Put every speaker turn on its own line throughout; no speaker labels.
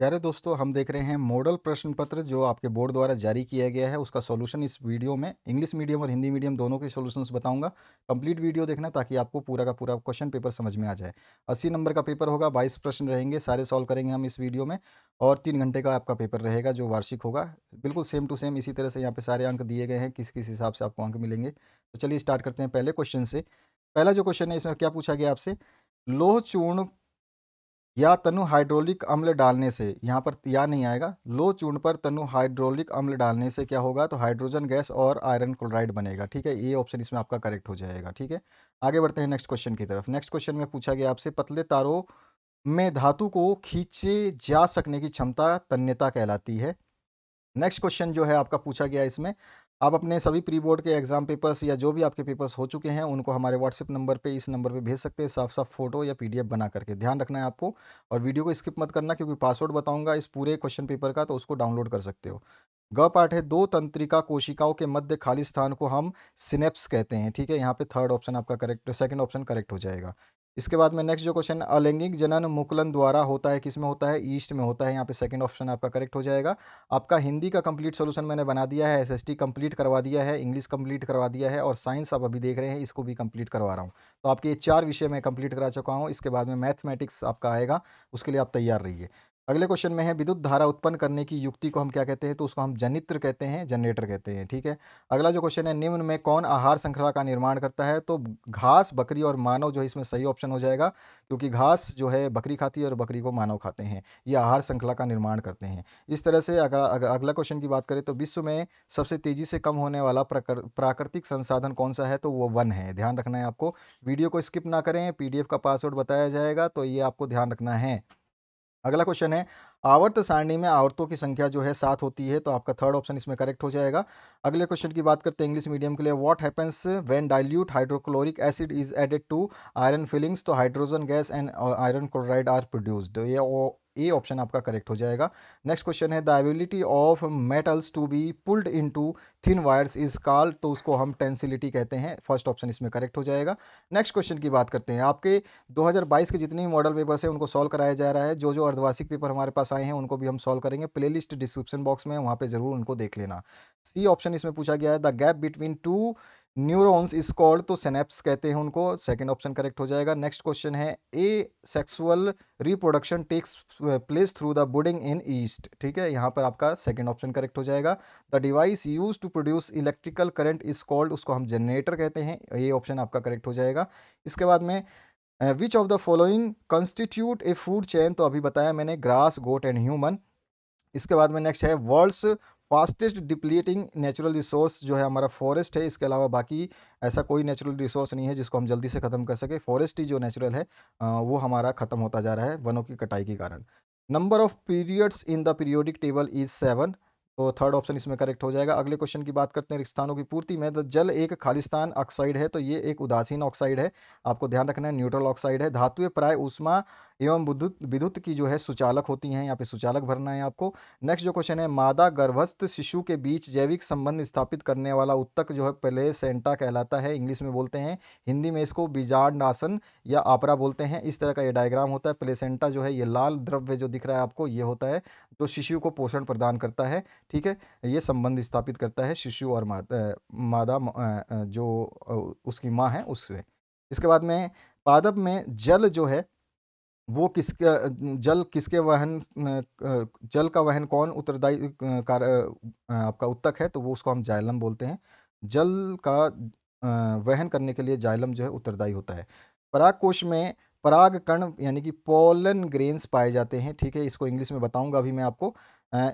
प्यारे दोस्तों, हम देख रहे हैं मॉडल प्रश्न पत्र जो आपके बोर्ड द्वारा जारी किया गया है। उसका सॉल्यूशन इस वीडियो में इंग्लिश मीडियम और हिंदी मीडियम दोनों के सॉल्यूशंस बताऊंगा। कंप्लीट वीडियो देखना ताकि आपको पूरा का पूरा क्वेश्चन पेपर समझ में आ जाए। 80 नंबर का पेपर होगा, 22 प्रश्न रहेंगे, सारे सॉल्व करेंगे हम इस वीडियो में। और 3 घंटे का आपका पेपर रहेगा जो वार्षिक होगा। बिल्कुल सेम टू सेम इसी तरह से यहाँ पे सारे अंक दिए गए हैं, किस किस हिसाब से आपको अंक मिलेंगे। तो चलिए स्टार्ट करते हैं पहले क्वेश्चन से। पहला जो क्वेश्चन है, इसमें क्या पूछा गया आपसे? लोह चूर्ण या तनु हाइड्रोलिक अम्ल डालने से, यहाँ पर या नहीं आएगा, लो चूर्ण पर तनु हाइड्रोलिक अम्ल डालने से क्या होगा? तो हाइड्रोजन गैस और आयरन क्लोराइड बनेगा। ठीक है, ये ऑप्शन इसमें आपका करेक्ट हो जाएगा। ठीक है, आगे बढ़ते हैं नेक्स्ट क्वेश्चन की तरफ। नेक्स्ट क्वेश्चन में पूछा गया आपसे, पतले तारों में धातु को खींचे जा सकने की क्षमता तन्यता कहलाती है। नेक्स्ट क्वेश्चन जो है आपका पूछा गया इसमें, आप अपने सभी प्री बोर्ड के एग्जाम पेपर्स या जो भी आपके पेपर्स हो चुके हैं उनको हमारे व्हाट्सएप नंबर पे, इस नंबर पे भेज सकते हैं, साफ साफ फोटो या पीडीएफ बना करके। ध्यान रखना है आपको, और वीडियो को स्किप मत करना क्योंकि पासवर्ड बताऊंगा इस पूरे क्वेश्चन पेपर का, तो उसको डाउनलोड कर सकते हो। ग पाठ है, दो तंत्रिका कोशिकाओं के मध्य खाली स्थान को हम सिनेप्स कहते हैं। ठीक है, यहाँ पे थर्ड ऑप्शन आपका करेक्ट, सेकंड ऑप्शन करेक्ट हो जाएगा। इसके बाद में नेक्स्ट जो क्वेश्चन, अलैंगिक जनन मुकुलन द्वारा होता है, किस में होता है? ईस्ट में होता है। यहाँ पे सेकंड ऑप्शन आपका करेक्ट हो जाएगा। आपका हिंदी का कंप्लीट सॉल्यूशन मैंने बना दिया है, एसएसटी कंप्लीट करवा दिया है, इंग्लिश कंप्लीट करवा दिया है, और साइंस आप अभी देख रहे हैं, इसको भी कंप्लीट करवा रहा हूँ। तो आपके ये 4 विषय मैं कंप्लीट करा चुका हूँ। इसके बाद में मैथमेटिक्स आपका आएगा, उसके लिए आप तैयार रहिए। अगले क्वेश्चन में है, विद्युत धारा उत्पन्न करने की युक्ति को हम क्या कहते हैं? तो उसको हम जनित्र कहते हैं, जनरेटर कहते हैं। ठीक है, अगला जो क्वेश्चन है, निम्न में कौन आहार श्रृंखला का निर्माण करता है? तो घास, बकरी और मानव जो है इसमें सही ऑप्शन हो जाएगा, क्योंकि घास जो है बकरी खाती है और बकरी को मानव खाते हैं। ये आहार श्रृंखला का निर्माण करते हैं। इस तरह से अगला क्वेश्चन की बात करें तो विश्व में सबसे तेजी से कम होने वाला प्राकृतिक संसाधन कौन सा है? तो वो वन है। ध्यान रखना है आपको, वीडियो को स्किप ना करें, पीडीएफ का पासवर्ड बताया जाएगा, तो ये आपको ध्यान रखना है। अगला क्वेश्चन है, आवर्त सारणी में आवर्तों की संख्या जो है 7 होती है, तो आपका थर्ड ऑप्शन इसमें करेक्ट हो जाएगा। अगले क्वेश्चन की बात करते हैं इंग्लिश मीडियम के लिए, what happens when dilute hydrochloric acid is added to iron filings? तो hydrogen gas and iron chloride are produced. ये ऑप्शन आपका करेक्ट हो जाएगा। नेक्स्ट क्वेश्चन है, the ability of metals to be pulled into thin wires is called? तो उसको हम टेंसिलिटी कहते हैं। फर्स्ट ऑप्शन इसमें करेक्ट हो जाएगा। नेक्स्ट क्वेश्चन की बात करते हैं, आपके 2022 के जितने भी मॉडल पेपर्स हैं उनको सॉल्व कराया जा रहा है। जो जो अर्धवार्षिक पेपर हमारे पास आए हैं उनको भी हम सॉल्व करेंगे। प्लेलिस्ट डिस्क्रिप्शन बॉक्स में है, वहाँ पे जरूर उनको देख लेना। सी ऑप्शन इसमें पूछा गया है, the gap between two neurons is called? तो सिनेप्स कहते हैं उनको। सेकंड ऑप्शन करेक्ट हो जाएगा। नेक्स्ट क्वेश्चन है, asexual reproduction takes place through the budding in yeast? ठीक है, यहाँ पर आपका सेकंड ऑप्शन करेक्ट हो जाएगा। The device use to produce electrical current is called? उसको हम जनरेटर कहते हैं। ये ऑप्शन आपका करेक्ट हो जाएगा। इसके बाद में, which of the following constitute A food chain? तो अभी बताया मैंने, ग्रास, गोट एंड ह्यूमन। इसके बाद में नेक्स्ट है, world's fastest depleting natural resource जो है हमारा फॉरेस्ट है। इसके अलावा बाकी ऐसा कोई नेचुरल रिसोर्स नहीं है जिसको हम जल्दी से ख़त्म कर सके। फॉरेस्ट ही जो नेचुरल है वो हमारा ख़त्म होता जा रहा है वनों की कटाई के कारण। Number of periods in the periodic table is 7। तो थर्ड ऑप्शन इसमें करेक्ट हो जाएगा। अगले क्वेश्चन की बात करते हैं, रिक्स्थानों की पूर्ति में द जल एक खालिस्तान ऑक्साइड है? तो ये एक उदासीन ऑक्साइड है, आपको ध्यान रखना है, न्यूट्रल ऑक्साइड है। धातुएं प्राय ऊष्मा एवं विद्युत विद्युत की जो है सुचालक होती हैं। यहाँ पे सुचालक भरना है आपको। नेक्स्ट जो क्वेश्चन है, मादा गर्भस्थ शिशु के बीच जैविक संबंध स्थापित करने वाला उत्तक जो है प्लेसेंटा कहलाता है, इंग्लिश में बोलते हैं। हिंदी में इसको बीजांडासन या आपरा बोलते हैं। इस तरह का ये डायग्राम होता है। प्लेसेंटा जो है, ये लाल द्रव्य जो दिख रहा है आपको, ये होता है जो शिशु को पोषण प्रदान करता है। ठीक है, ये संबंध स्थापित करता है शिशु और मादा जो उसकी माँ है उससे। इसके बाद में, पादप में जल जो है वो किसका, जल किसके वहन जल का वहन कौन उत्तरदायी आपका उत्तक है? तो वो उसको हम जाइलम बोलते हैं। जल का वहन करने के लिए जाइलम जो है उत्तरदायी होता है। पराग कोश में पराग कण यानी कि पोलन ग्रेन्स पाए जाते हैं। ठीक है, इसको इंग्लिश में बताऊंगा अभी मैं आपको।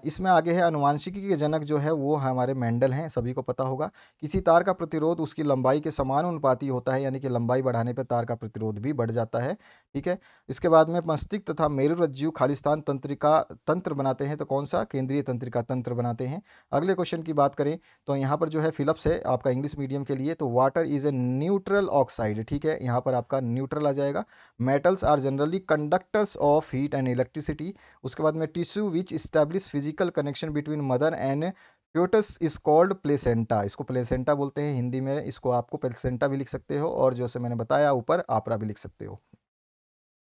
इसमें आगे है, अनुवांशिकी के जनक जो है वो हमारे मेंडल हैं, सभी को पता होगा। किसी तार का प्रतिरोध उसकी लंबाई के समानुपाती होता है, यानी कि लंबाई बढ़ाने पर तार का प्रतिरोध भी बढ़ जाता है। ठीक है, इसके बाद में मस्तिष्क तथा मेरुरज्जु खालिस्तान तंत्रिका तंत्र बनाते हैं, तो कौन सा? केंद्रीय तंत्रिका तंत्र बनाते हैं। अगले क्वेश्चन की बात करें तो यहाँ पर जो है फिलिप्स है आपका इंग्लिश मीडियम के लिए, तो water is a neutral oxide. ठीक है, यहाँ पर आपका न्यूट्रल आ जाएगा। Metals are generally conductors of heat and electricity. उसके बाद में, tissue which establish physical connection between mother and foetus is called placenta? इसको प्लेसेंटा बोलते हैं हिंदी में। इसको आपको प्लेसेंटा भी लिख सकते हो, और जैसे मैंने बताया ऊपर, आपरा भी लिख सकते हो।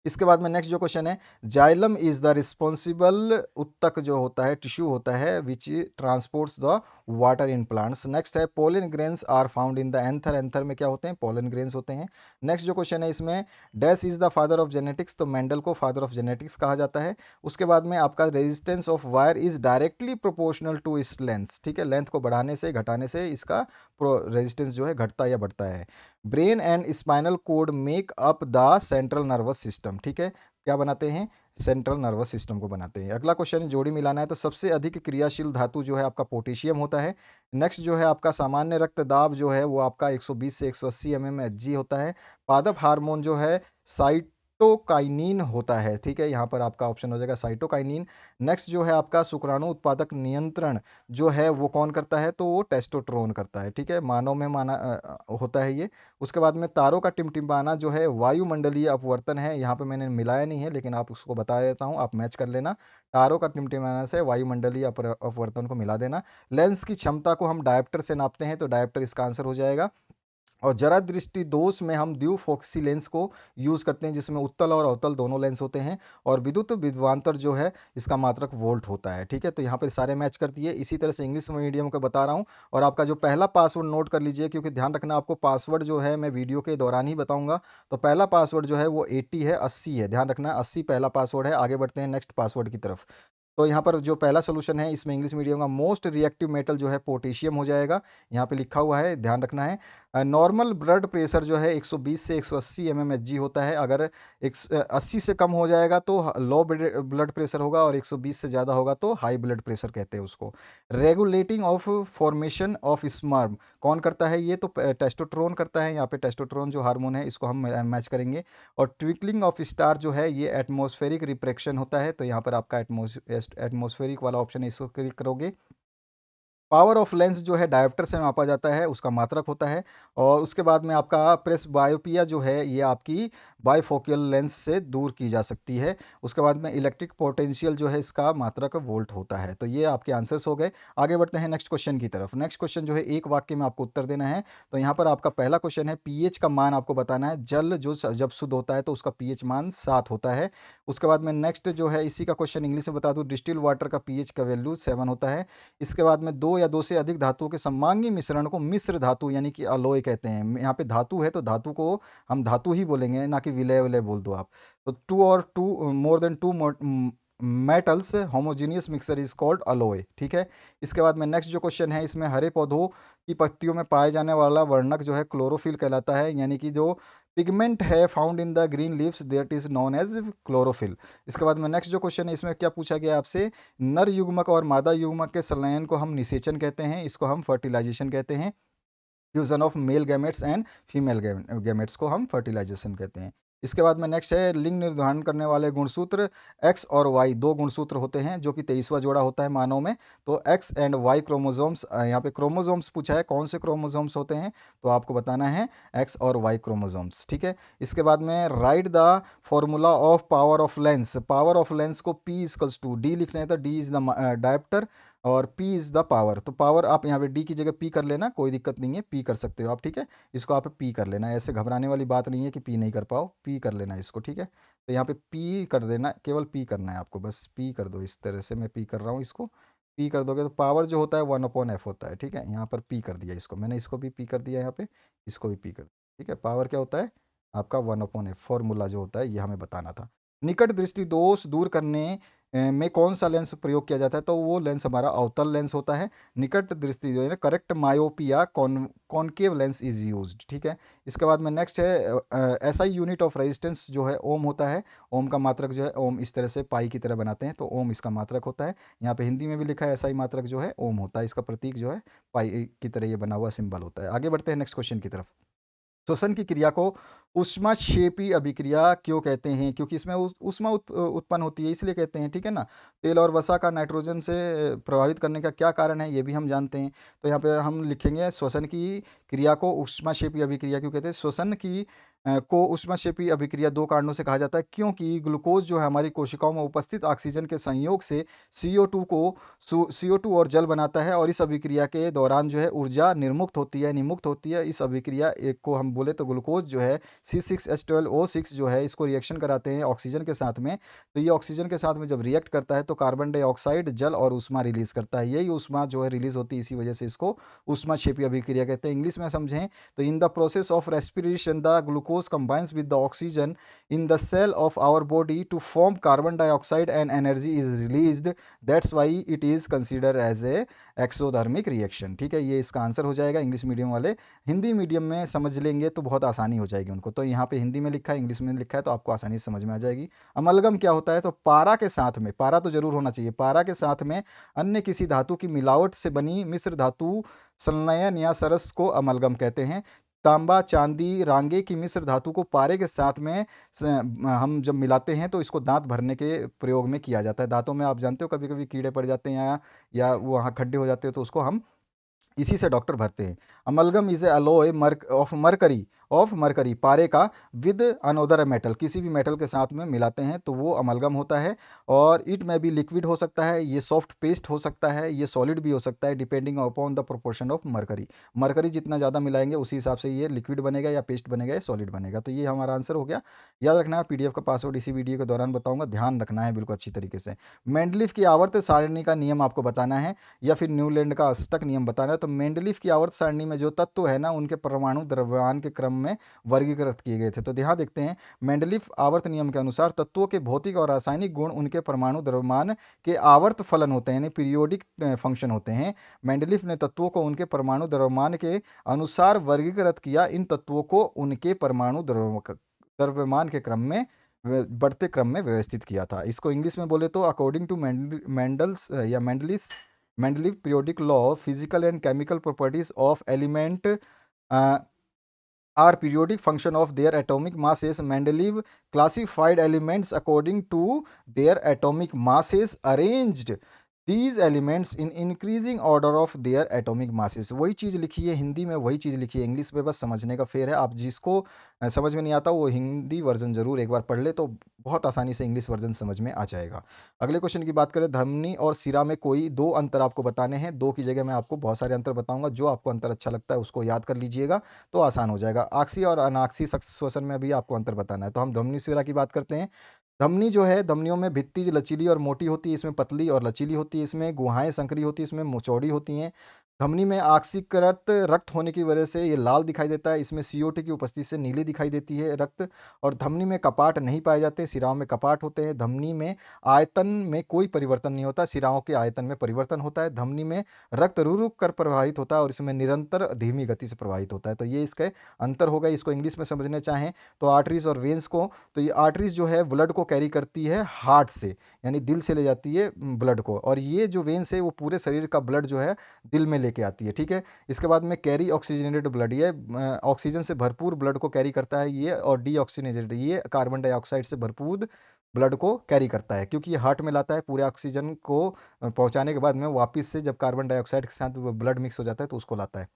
इसके बाद में नेक्स्ट जो क्वेश्चन है, जाइलम इज द रिस्पॉन्सिबल, उत्तक जो होता है टिश्यू होता है which transports the water in plants. Next है pollen grains are found in the anther, anther में क्या होते हैं, पोलन ग्रेन्स होते हैं। नेक्स्ट जो क्वेश्चन है इसमें, dash is the father of genetics, तो मेंडल को फादर ऑफ जेनेटिक्स कहा जाता है। उसके बाद में आपका resistance of wire is directly proportional to its length, ठीक है, लेंथ को बढ़ाने से घटाने से इसका रेजिस्टेंस जो है घटता या बढ़ता है। Brain and spinal cord make up the central nervous system, ठीक है, क्या बनाते हैं, सेंट्रल नर्वस सिस्टम को बनाते हैं। अगला क्वेश्चन जोड़ी मिलाना है, तो सबसे अधिक क्रियाशील धातु जो है आपका पोटेशियम होता है। नेक्स्ट जो है आपका सामान्य रक्तदाब जो है वो आपका 120 से 180 mmHg होता है। पादप हार्मोन जो है साइटोकाइनिन होता है, ठीक है, यहाँ पर आपका ऑप्शन हो जाएगा साइटोकाइनिन। नेक्स्ट जो है आपका शुक्राणु उत्पादक नियंत्रण जो है वो कौन करता है, तो वो टेस्टोस्टेरोन करता है, ठीक है, मानव में माना होता है ये। उसके बाद में तारों का टिमटिमाना जो है वायुमंडलीय अपवर्तन है, यहाँ पे मैंने मिलाया नहीं है लेकिन आप उसको बता देता हूँ, आप मैच कर लेना। तारों का टिमटिमाना से वायुमंडलीय अपवर्तन को मिला देना। लेंस की क्षमता को हम डायप्टर से नापते हैं, तो डायप्टर इसका आंसर हो जाएगा। और जरा दृष्टि दोष में हम द्विफोक्सी लेंस को यूज़ करते हैं, जिसमें उत्तल और अवतल दोनों लेंस होते हैं। और विद्युत विभवांतर जो है इसका मात्रक वोल्ट होता है, ठीक है, तो यहाँ पर सारे मैच कर दिए। इसी तरह से इंग्लिश मीडियम को बता रहा हूँ। और आपका जो पहला पासवर्ड नोट कर लीजिए, क्योंकि ध्यान रखना आपको पासवर्ड जो है मैं वीडियो के दौरान ही बताऊँगा। तो पहला पासवर्ड जो है वो 80 है, 80 है, ध्यान रखना 80 पहला पासवर्ड है। आगे बढ़ते हैं नेक्स्ट पासवर्ड की तरफ। तो यहाँ पर जो पहला सोल्यूशन है इसमें इंग्लिश मीडियम का मोस्ट रिएक्टिव मेटल जो है पोटेशियम हो जाएगा, यहाँ पे लिखा हुआ है, ध्यान रखना है। नॉर्मल ब्लड प्रेशर जो है 120 से 180 mmHg होता है। अगर 80 से कम हो जाएगा तो लो ब्लड प्रेशर होगा, और 120 से ज़्यादा होगा तो हाई ब्लड प्रेशर कहते हैं उसको। Regulating of formation of sperm कौन करता है, ये तो टेस्टोस्टेरोन करता है। यहाँ पे टेस्टोस्टेरोन जो हार्मोन है इसको हम मैच करेंगे। और ट्विंकलिंग ऑफ स्टार जो है ये एटमॉस्फेरिक रिफ्रैक्शन होता है, तो यहाँ पर आपका एटमॉस्फेरिक वाला ऑप्शन है, इसको क्लिक करोगे। पावर ऑफ लेंस जो है डायोप्टर से मापा जाता है, उसका मात्रक होता है। और उसके बाद में आपका प्रेस बायोपिया जो है ये आपकी बाइफोकल लेंस से दूर की जा सकती है। उसके बाद में इलेक्ट्रिक पोटेंशियल जो है इसका मात्रक वोल्ट होता है। तो ये आपके आंसर्स हो गए। आगे बढ़ते हैं नेक्स्ट क्वेश्चन की तरफ। नेक्स्ट क्वेश्चन जो है एक वाक्य में आपको उत्तर देना है। तो यहाँ पर आपका पहला क्वेश्चन है, पीएच का मान आपको बताना है। जल जो जब शुद्ध होता है तो उसका पीएच मान 7 होता है। उसके बाद में नेक्स्ट जो है इसी का क्वेश्चन इंग्लिश में बता दूँ, डिस्टिल वाटर का पीएच का वैल्यू 7 होता है। इसके बाद में दो या दो से अधिक धातुओं के समांगी मिश्रण को मिश्र धातु यानी कि अलॉय कहते हैं। यहाँ पे धातु है तो धातु को हम धातु ही बोलेंगे, ना कि विलय विलय बोल दो आप। तो टू और two more than two metals homogeneous mixture is called alloy, ठीक है। इसके बाद में नेक्स्ट जो क्वेश्चन है इसमें हरे पौधों की पत्तियों में पाए जाने वाला वर्णक जो है क्लोरोफिल कहलाता है, यानी कि जो पिगमेंट है found in the green leaves that is known as chlorophyll. इसके बाद में नेक्स्ट जो क्वेश्चन है इसमें क्या पूछा गया आपसे, नर युग्मक और मादा युग्मक के संलयन को हम निषेचन कहते हैं, इसको हम फर्टिलाइजेशन कहते हैं। Fusion of male gametes and female gametes को हम फर्टिलाइजेशन कहते हैं। इसके बाद में नेक्स्ट है लिंग निर्धारण करने वाले गुणसूत्र एक्स और वाई, दो गुणसूत्र होते हैं जो कि 23वां जोड़ा होता है मानव में। तो एक्स एंड वाई क्रोमोजोम्स, यहाँ पे क्रोमोजोम्स पूछा है, कौन से क्रोमोजोम्स होते हैं, तो आपको बताना है एक्स और वाई क्रोमोजोम्स, ठीक है। इसके बाद में right the formula of power of lens, power of lens को P इक्वल्स टू डी लिखना है, तो डी इज द डायप्टर और P इज़ द पावर। तो पावर आप यहाँ पे D की जगह P कर लेना, कोई दिक्कत नहीं है, P कर सकते हो आप, ठीक है। इसको आप P कर लेना, ऐसे घबराने वाली बात नहीं है कि P नहीं कर पाओ, P कर लेना इसको, ठीक है। तो यहाँ पे P कर देना, केवल P करना है आपको, बस P कर दो। इस तरह से मैं P कर रहा हूँ, इसको P कर दोगे तो पावर जो होता है 1/f होता है, ठीक है। यहाँ पर P कर दिया इसको मैंने, इसको भी P कर दिया यहाँ पे, इसको भी P कर, ठीक है। पावर क्या होता है आपका 1/f, फॉर्मूला जो होता है ये हमें बताना था। निकट दृष्टि दोष दूर करने में कौन सा लेंस प्रयोग किया जाता है, तो वो लेंस हमारा अवतल लेंस होता है। निकट दृष्टि जो है ना, correct myopia concave lens is used, ठीक है। इसके बाद में नेक्स्ट है एसआई यूनिट ऑफ रेजिस्टेंस जो है ओम होता है। ओम का मात्रक जो है ओम, इस तरह से पाई की तरह बनाते हैं, तो ओम इसका मात्रक होता है। यहाँ पे हिंदी में भी लिखा है एसआई मात्रक जो है ओम होता है, इसका प्रतीक जो है पाई की तरह ये बना हुआ सिंबल होता है। आगे बढ़ते हैं नेक्स्ट क्वेश्चन की तरफ। श्वसन की क्रिया को ऊष्माक्षेपी अभिक्रिया क्यों कहते हैं, क्योंकि इसमें ऊष्मा उत्पन्न होती है इसलिए कहते हैं, ठीक है ना। तेल और वसा का नाइट्रोजन से प्रभावित करने का क्या कारण है ये भी हम जानते हैं। तो यहाँ पे हम लिखेंगे श्वसन की क्रिया को ऊष्माक्षेपी अभिक्रिया क्यों कहते हैं। श्वसन की को ऊष्माक्षेपी अभिक्रिया 2 कारणों से कहा जाता है, क्योंकि ग्लूकोज जो है हमारी कोशिकाओं में उपस्थित ऑक्सीजन के संयोग से CO2 और जल बनाता है, और इस अभिक्रिया के दौरान जो है ऊर्जा निमुक्त होती है। इस अभिक्रिया एक को हम बोले तो ग्लूकोज जो है C6H12O6 जो है इसको रिएक्शन कराते हैं ऑक्सीजन के साथ में। तो ये ऑक्सीजन के साथ में जब रिएक्ट करता है तो कार्बन डाइऑक्साइड, जल और ऊष्मा रिलीज करता है। यही ऊष्मा जो है रिलीज होती है, इसी वजह से इसको ऊष्माक्षेपी अभिक्रिया कहते हैं। इंग्लिश में समझें तो in the process of respiration the glucose combines with the oxygen in the cell of our body to form carbon dioxide and energy is released, that's why it is consider as a exothermic reaction. ठीक है, ये इसका answer हो जाएगा। English medium वाले Hindi medium में समझ लेंगे तो बहुत आसानी हो जाएगी उनको। तो यहाँ पे हिंदी में लिखा है, इंग्लिश में लिखा है, तो आपको आसानी से समझ में आ जाएगी। अमलगम क्या होता है, तो पारा के साथ में, पारा तो जरूर होना चाहिए, पारा के साथ में अन्य किसी धातु की मिलावट से बनी मिश्र धातु संलयन या सरस को अमलगम कहते हैं। तांबा, चांदी, रांगे की मिश्र धातु को पारे के साथ में हम जब मिलाते हैं तो इसको दांत भरने के प्रयोग में किया जाता है। दांतों में आप जानते हो कभी कभी कीड़े पड़ जाते हैं या वहाँ खड्डे हो जाते हो, तो उसको हम इसी से डॉक्टर भरते हैं। Amalgam is a alloy of mercury, पारे का, विद अनोदर मेटल, किसी भी मेटल के साथ में मिलाते हैं तो वो अमलगम होता है। और इट में भी लिक्विड हो सकता है, ये सॉफ्ट पेस्ट हो सकता है, ये सॉलिड भी हो सकता है, depending upon the proportion of mercury. Mercury जितना ज़्यादा मिलाएंगे उसी हिसाब से ये लिक्विड बनेगा या पेस्ट बनेगा या सॉलिड बनेगा। तो ये हमारा आंसर हो गया। याद रखना है, PDF का पासवर्ड इसी वीडियो के दौरान बताऊंगा, ध्यान रखना है बिल्कुल अच्छी तरीके से। मेंडलीफ की आवर्त सारणी का नियम आपको बताना है या फिर न्यूलैंड का अष्टक नियम बताना है। तो मेंडलीफ की आवर्त सारणी में जो तत्व है ना, उनके परमाणु द्रव्यमान के क्रम में वर्गीकृत किए गए थे। तो ध्यान देखते हैं, मेंडलीफ आवर्त नियम के अनुसार तत्वों के भौतिक और रासायनिक गुण उनके परमाणु द्रव्यमान के आवर्त फलन होते हैं, यानी पीरियोडिक फंक्शन होते हैं। मेंडलीफ ने तत्वों को उनके परमाणु द्रव्यमान के अनुसार वर्गीकृत किया। इन तत्वों को उनके परमाणु द्रव्यमान के क्रम में बढ़ते क्रम में व्यवस्थित किया था। इसको इंग्लिश में बोले तो अकॉर्डिंग टू मेंडल्स या मेंडलिस Mendeleev periodic law, physical and chemical properties of element uh, are periodic function of their atomic masses. Mendeleev classified elements according to their atomic masses, arranged these elements in increasing order of their atomic masses। वही चीज़ लिखी है हिंदी में, वही चीज़ लिखी है English में, बस समझने का फेर है। आप जिसको समझ में नहीं आता वो हिंदी वर्जन जरूर एक बार पढ़ ले, तो बहुत आसानी से इंग्लिश वर्जन समझ में आ जाएगा। अगले क्वेश्चन की बात करें, धमनी और सिरा में कोई दो अंतर आपको बताने हैं। दो की जगह मैं आपको बहुत सारे अंतर बताऊंगा, जो आपको अंतर अच्छा लगता है उसको याद कर लीजिएगा तो आसान हो जाएगा। आक्सीय और अनाक्सीय श्वसन में भी आपको अंतर बताना है। तो हम धमनी सिरा की बात करते हैं। धमनी जो है, धमनियों में भित्ति लचीली और मोटी होती है, इसमें पतली और लचीली होती है, इसमें गुहाएं संकरी होती है, इसमें चौड़ी होती हैं। धमनी में ऑक्सीकृत रक्त होने की वजह से ये लाल दिखाई देता है, इसमें CO2 की उपस्थिति से नीली दिखाई देती है रक्त। और धमनी में कपाट नहीं पाए जाते, सिराओं में कपाट होते हैं। धमनी में आयतन में कोई परिवर्तन नहीं होता, सिराओं के आयतन में परिवर्तन होता है। धमनी में रक्त रुक रुक कर प्रवाहित होता है और इसमें निरंतर धीमी गति से प्रवाहित होता है। तो ये इसके अंतर होगा। इसको इंग्लिश में समझने चाहें तो आर्टरीज और वेन्स को, तो ये आर्टरीज जो है ब्लड को कैरी करती है हार्ट से, यानी दिल से ले जाती है ब्लड को, और ये जो वेन्स है वो पूरे शरीर का ब्लड जो है दिल में लेके आती है। ठीक है, इसके बाद में कैरी ऑक्सीजनेटेड ब्लड, ये ऑक्सीजन से भरपूर ब्लड को कैरी करता है ये, और डीऑक्सीजनेटेड ये कार्बन डाइऑक्साइड से भरपूर ब्लड को कैरी करता है, क्योंकि ये हार्ट में लाता है पूरे ऑक्सीजन को पहुंचाने के बाद में वापस से जब कार्बन डाइऑक्साइड के साथ ब्लड मिक्स हो जाता है तो उसको लाता है।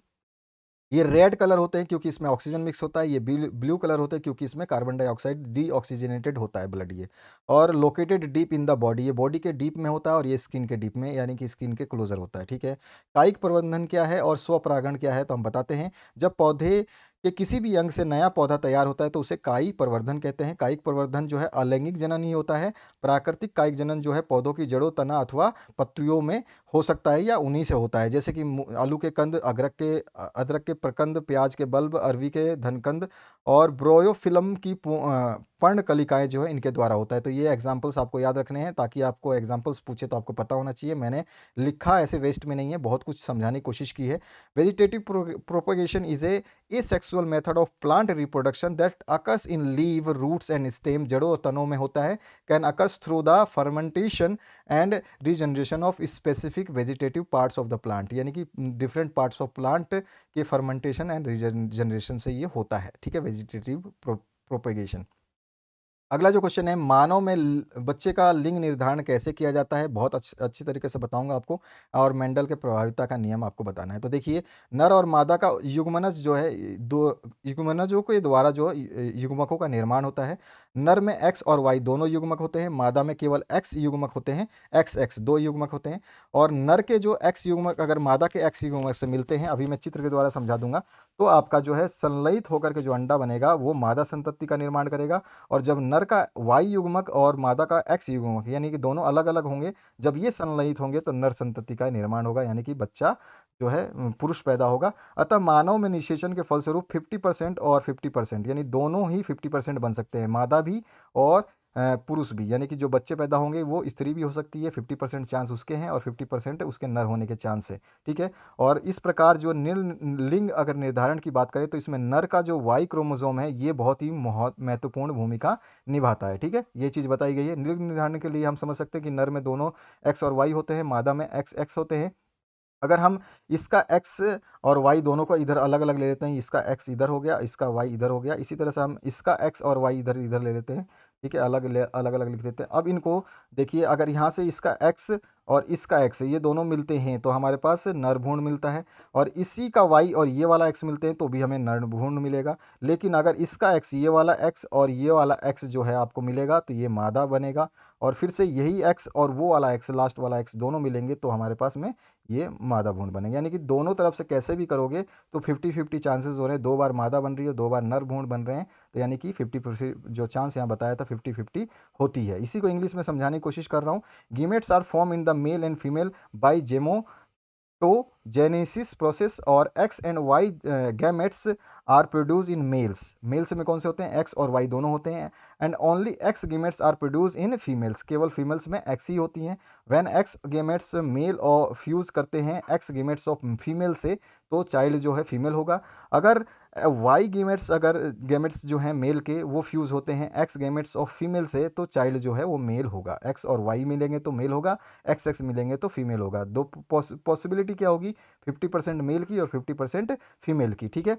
ये रेड कलर होते हैं क्योंकि इसमें ऑक्सीजन मिक्स होता है, ये ब्लू कलर होते हैं क्योंकि इसमें कार्बन डाइऑक्साइड डीऑक्सीजनेटेड होता है ब्लड ये। और located deep in the body, ये बॉडी के डीप में होता है, और ये स्किन के डीप में, यानी कि स्किन के क्लोजर होता है। ठीक है, कायिक प्रवर्धन क्या है और स्वपरागण क्या है, तो हम बताते हैं। जब पौधे के किसी भी अंग से नया पौधा तैयार होता है तो उसे कायिक प्रवर्धन कहते हैं। कायिक प्रवर्धन जो है अलैंगिक जनन ही होता है। प्राकृतिक कायिक जनन जो है पौधों की जड़ों, तना अथवा पत्तियों में हो सकता है या उन्हीं से होता है, जैसे कि आलू के कंद, अदरक के प्रकंद, प्याज के बल्ब, अरवी के धनकंद, और ब्रोयोफिलम की पर्णकलिकाएं जो है इनके द्वारा होता है। तो ये एग्जांपल्स आपको याद रखने हैं, ताकि आपको एग्जांपल्स पूछे तो आपको पता होना चाहिए। मैंने लिखा ऐसे वेस्ट में नहीं है, बहुत कुछ समझाने की कोशिश की है। Vegetative propagation is a asexual method of plant reproduction that occurs in leaf, roots and stem, जड़ों और तनों में होता है। can occurs through the fermentation and regeneration of specific vegetative parts of the plant, यानी कि different parts of plant के fermentation and regeneration से ये होता है। ठीक है, वेजिटेटिव प्रोपेगेशन। अगला जो क्वेश्चन है, मानव में बच्चे का लिंग निर्धारण कैसे किया जाता है, बहुत अच्छी तरीके से बताऊंगा आपको, और मेंडल के प्रभाविता का नियम आपको बताना है। तो देखिए, नर और मादा का युग्मनज जो है, दो युग्मनजों के द्वारा जो युग्मकों का निर्माण होता है। नर में एक्स और वाई दोनों युग्मक होते हैं, मादा में केवल एक्स युग्मक होते हैं, एक्स एक्स दो युग्मक होते हैं। और नर के जो एक्स युग्मक अगर मादा के एक्स युग्मक से मिलते हैं, अभी मैं चित्र के द्वारा समझा दूंगा, तो आपका जो है संलयित होकर के जो अंडा बनेगा वो मादा संतति का निर्माण करेगा। और जब नर का वाई युग्मक और मादा का एक्स युग्मक यानी कि दोनों अलग अलग होंगे, जब ये संलयित होंगे तो नर संतति का निर्माण होगा, यानी कि बच्चा जो है पुरुष पैदा होगा। अतः मानव में निषेचन के फलस्वरूप 50% और 50%, यानी दोनों ही 50% बन सकते हैं, मादा भी और पुरुष भी, यानी कि जो बच्चे पैदा होंगे वो स्त्री भी हो सकती है, 50% चांस उसके हैं और 50% उसके नर होने के चांस है। ठीक है। और इस प्रकार जो लिंग अगर निर्धारण की बात करें, तो इसमें नर का जो वाई क्रोमोसोम है ये बहुत ही महत्वपूर्ण भूमिका निभाता है। ठीक है, ये चीज़ बताई गई है। लिंग निर्धारण के लिए हम समझ सकते हैं कि नर में दोनों एक्स और वाई होते हैं, मादा में एक्स एक्स होते हैं। अगर हम इसका एक्स और वाई दोनों को इधर अलग अलग ले लेते हैं, इसका एक्स इधर हो गया, इसका वाई इधर हो गया, इसी तरह से हम इसका एक्स और वाई इधर इधर ले लेते हैं। ठीक है, अलग अलग लिख देते हैं। अब इनको देखिए, अगर यहाँ से इसका एक्स और इसका एक्स ये दोनों मिलते हैं तो हमारे पास नर भ्रूण मिलता है, और इसी का वाई और ये वाला एक्स मिलते हैं तो भी हमें नर भ्रूण मिलेगा। लेकिन अगर इसका एक्स ये वाला एक्स और ये वाला एक्स जो है आपको मिलेगा तो ये मादा बनेगा, और फिर से यही एक्स और वो वाला एक्स लास्ट वाला एक्स दोनों मिलेंगे तो हमारे पास में ये मादा भ्रूण बनेंगे। यानी कि दोनों तरफ से कैसे भी करोगे तो 50-50 चांसेस हो रहे हैं, 2 बार मादा बन रही है, 2 बार नर भ्रूण बन रहे हैं, तो यानी कि 50% जो चांस यहाँ बताया था 50-50 होती है। इसी को इंग्लिश में समझाने की कोशिश कर रहा हूँ। Gametes are form in the male and female by gametogenesis process, और X and Y gametes are produce in males. Males में कौन से होते हैं, एक्स और वाई दोनों होते हैं। And only X gametes are produce in females, केवल फीमेल्स में एक्स ही होती हैं। व्हेन एक्स गैमेट्स मेल और फ्यूज करते हैं एक्स गैमेट्स ऑफ फीमेल से, तो चाइल्ड जो है फीमेल होगा। अगर वाई गैमेट्स अगर गैमेट्स जो हैं मेल के वो फ्यूज होते हैं एक्स गैमेट्स ऑफ फीमेल से, तो चाइल्ड जो है वो मेल होगा। एक्स और वाई मिलेंगे तो मेल होगा, एक्स एक्स मिलेंगे तो फीमेल होगा। दो पॉसिबिलिटी क्या होगी, 50% मेल की और 50% फीमेल की। ठीक है,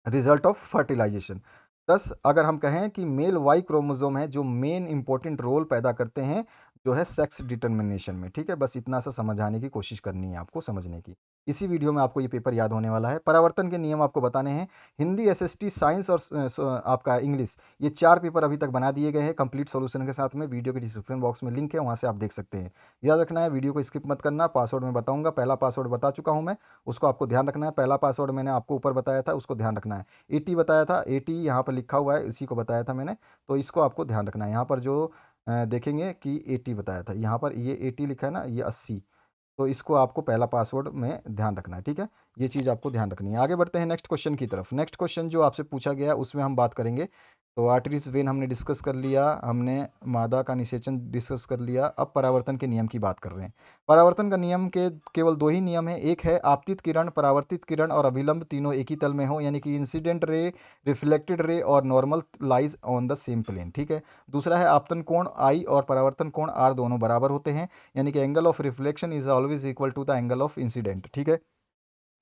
रिजल्ट ऑफ फर्टिलाइजेशन। दस, अगर हम कहें कि मेल वाई क्रोमोसोम है जो मेन इंपॉर्टेंट रोल पैदा करते हैं जो है सेक्स डिटर्मिनेशन में। ठीक है, बस इतना सा समझाने की कोशिश करनी है आपको, समझने की। इसी वीडियो में आपको ये पेपर याद होने वाला है। परावर्तन के नियम आपको बताने हैं। हिंदी, एसएसटी, साइंस और आपका इंग्लिश, ये 4 पेपर अभी तक बना दिए गए हैं कंप्लीट सॉल्यूशन के साथ में। वीडियो के डिस्क्रिप्शन बॉक्स में लिंक है, वहाँ से आप देख सकते हैं। याद रखना है, वीडियो को स्किप मत करना। पासवर्ड मैं बताऊंगा, पहला पासवर्ड बता चुका हूँ मैं, उसको आपको ध्यान रखना है। पहला पासवर्ड मैंने आपको ऊपर बताया था, उसको ध्यान रखना है। 80 बताया था, 80 यहाँ पर लिखा हुआ है, इसी को बताया था मैंने, तो इसको आपको ध्यान रखना है। यहाँ पर जो देखेंगे कि 80 बताया था, यहाँ पर ये 80 लिखा है ना, ये 80, तो इसको आपको पहला पासवर्ड में ध्यान रखना है। ठीक है, ये चीज़ आपको ध्यान रखनी है। आगे बढ़ते हैं नेक्स्ट क्वेश्चन की तरफ। नेक्स्ट क्वेश्चन जो आपसे पूछा गया उसमें हम बात करेंगे। तो आर्टरीज वेन हमने डिस्कस कर लिया, हमने मादा का निषेचन डिस्कस कर लिया। अब परावर्तन के नियम की बात कर रहे हैं। परावर्तन का नियम के केवल 2 ही नियम है। एक है आपतित किरण, परावर्तित किरण और अभिलंब तीनों एक ही तल में हो, यानी कि इंसिडेंट रे, रिफ्लेक्टेड रे और normal lies on the same plane. ठीक है। दूसरा है आपतन कोण आई और परावर्तन कोण आर दोनों बराबर होते हैं, यानी कि angle of reflection is always equal to the angle of incident. ठीक है,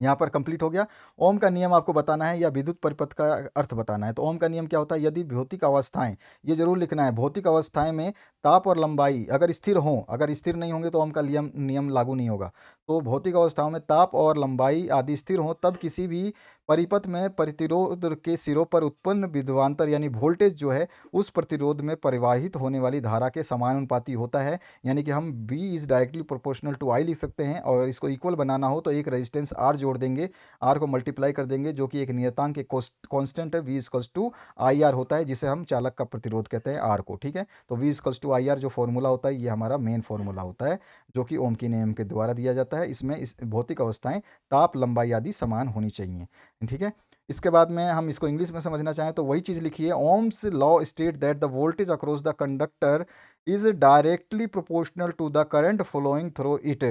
यहाँ पर कंप्लीट हो गया। ओम का नियम आपको बताना है या विद्युत परिपथ का अर्थ बताना है। तो ओम का नियम क्या होता है, यदि भौतिक अवस्थाएं, ये जरूर लिखना है, भौतिक अवस्थाएं में ताप और लंबाई अगर स्थिर हों, अगर स्थिर नहीं होंगे तो ओम का नियम नियम लागू नहीं होगा। तो भौतिक अवस्थाओं में ताप और लंबाई आदि स्थिर हों, तब किसी भी परिपथ में प्रतिरोध के सिरों पर उत्पन्न विभवांतर यानी वोल्टेज जो है उस प्रतिरोध में परिवाहित होने वाली धारा के समानुपाती होता है। यानी कि हम V is directly proportional to I लिख सकते हैं, और इसको इक्वल बनाना हो तो एक रेजिस्टेंस R जोड़ देंगे, R को मल्टीप्लाई कर देंगे, जो कि एक नियतांक के कांस्टेंट है, V equals to I R होता है, जिसे हम चालक का प्रतिरोध कहते हैं R को। ठीक है, तो V equals to I R जो फॉर्मूला होता है ये हमारा मेन फॉर्मूला होता है, जो कि ओम के नियम के द्वारा दिया जाता है। इसमें इस भौतिक अवस्थाएं ताप लंबाई आदि समान होनी चाहिए। ठीक है, इसके बाद में हम इसको इंग्लिश में समझना चाहें तो वही चीज़ लिखिए। Ohm's law state that the voltage across the conductor is directly proportional to the current flowing through it,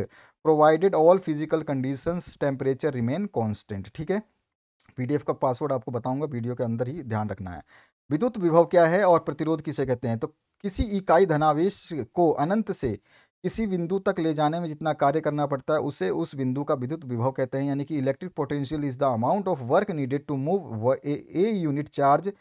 provided all physical conditions temperature remain constant. ठीक है, पीडीएफ का पासवर्ड आपको बताऊंगा, वीडियो के अंदर ही ध्यान रखना है। विद्युत विभव क्या है और प्रतिरोध किसे कहते हैं। तो किसी इकाई धनावेश को अनंत से किसी बिंदु तक ले जाने में जितना कार्य करना पड़ता है उसे उस बिंदु का विद्युत विभव कहते हैं। यानी कि electric potential is the amount of work needed to move a unit charge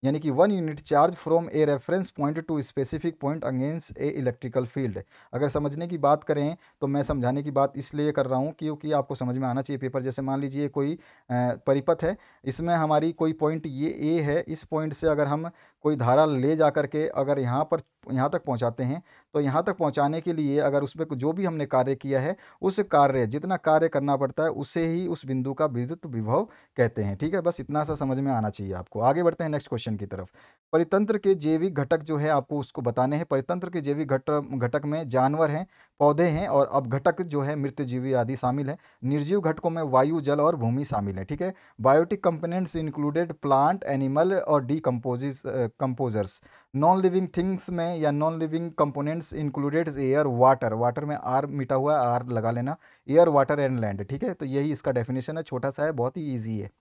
यानी कि 1 unit charge from a reference point to specific point against a electrical field. अगर समझने की बात करें तो मैं समझाने की बात इसलिए कर रहा हूँ क्योंकि आपको समझ में आना चाहिए पेपर। जैसे मान लीजिए कोई परिपथ है, इसमें हमारी कोई पॉइंट ये ए है, इस पॉइंट से अगर हम कोई धारा ले जा करके अगर यहाँ तक पहुँचाते हैं, तो यहाँ तक पहुँचाने के लिए अगर उसमें जो भी हमने कार्य किया है, उस कार्य जितना कार्य करना पड़ता है उसे ही उस बिंदु का विद्युत विभव कहते हैं। ठीक है, बस इतना सा समझ में आना चाहिए आपको। आगे बढ़ते हैं नेक्स्ट क्वेश्चन की तरफ। परितंत्र के जैविक घटक जो है आपको उसको बताने हैं। परितंत्र के जैविक घटक में जानवर हैं, पौधे हैं और अपघटक जो है मृतजीवी आदि शामिल है। निर्जीव घटकों में वायु, जल और भूमि शामिल है। ठीक है, biotic components included plant, animal और decomposes composers. Non living things में या non living components included air, water, water में आर मिटा हुआ है, आर लगा लेना, एयर, वाटर एंड लैंड। ठीक है, तो यही इसका डेफिनेशन है, छोटा सा है, बहुत ही ईजी है।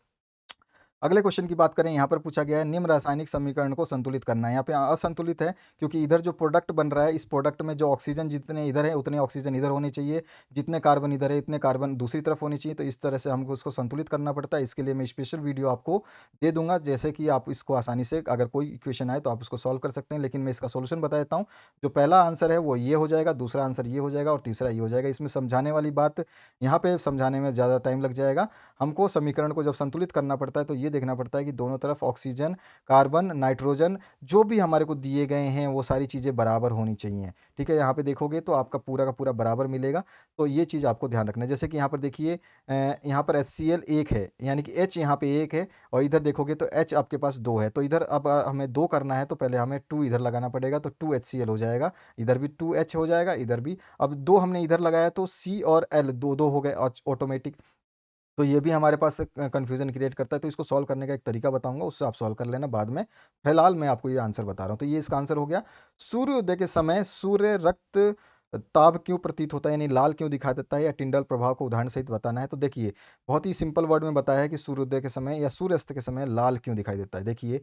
अगले क्वेश्चन की बात करें, यहाँ पर पूछा गया है निम्न रासायनिक समीकरण को संतुलित करना है। यहाँ पे असंतुलित है क्योंकि इधर जो प्रोडक्ट बन रहा है, इस प्रोडक्ट में जो ऑक्सीजन जितने इधर है उतने ऑक्सीजन इधर होने चाहिए, जितने कार्बन इधर है इतने कार्बन दूसरी तरफ होनी चाहिए। तो इस तरह से हमको उसको संतुलित करना पड़ता है। इसके लिए मैं स्पेशल वीडियो आपको दे दूंगा, जैसे कि आप इसको आसानी से अगर कोई इक्वेशन आए तो आप उसको सॉल्व कर सकते हैं। लेकिन मैं इसका सोल्यूशन बता देता हूँ। जो पहला आंसर है वो ये हो जाएगा, दूसरा आंसर ये हो जाएगा और तीसरा ये हो जाएगा। इसमें समझाने वाली बात, यहाँ पे समझाने में ज़्यादा टाइम लग जाएगा। हमको समीकरण को जब संतुलित करना पड़ता है तो ये देखना पड़ता है कि दोनों तरफ ऑक्सीजन, कार्बन, नाइट्रोजन जो भी हमारे को दिए गए हैं वो सारी चीज़ें बराबर होनी चाहिए। ठीक है, यहाँ पे देखोगे तो आपका पूरा का पूरा बराबर मिलेगा। तो ये चीज़ आपको ध्यान रखना है। जैसे कि यहाँ पर देखिए, यहाँ पर HCl एक है, यानी कि H यहाँ पे एक है, और इधर देखोगे तो H आपके पास दो है। तो इधर अब हमें दो करना है तो पहले हमें टू इधर लगाना पड़ेगा, तो 2HCl हो जाएगा। इधर भी 2H हो जाएगा, इधर भी। अब दो हमने इधर लगाया तो C और L दो दो हो गए ऑटोमेटिक। तो ये भी हमारे पास कन्फ्यूजन क्रिएट करता है। तो इसको सॉल्व करने का एक तरीका बताऊंगा, उससे आप सॉल्व कर लेना बाद में। फिलहाल मैं आपको ये आंसर बता रहा हूँ। तो ये इसका आंसर हो गया। सूर्योदय के समय सूर्य रक्त ताप क्यों प्रतीत होता है, यानी लाल क्यों दिखाई देता है, या टिंडल प्रभाव को उदाहरण सहित बताना है। तो देखिए, बहुत ही सिंपल वर्ड में बताया है कि सूर्योदय के समय या सूर्यास्त के समय लाल क्यों दिखाई देता है। देखिए,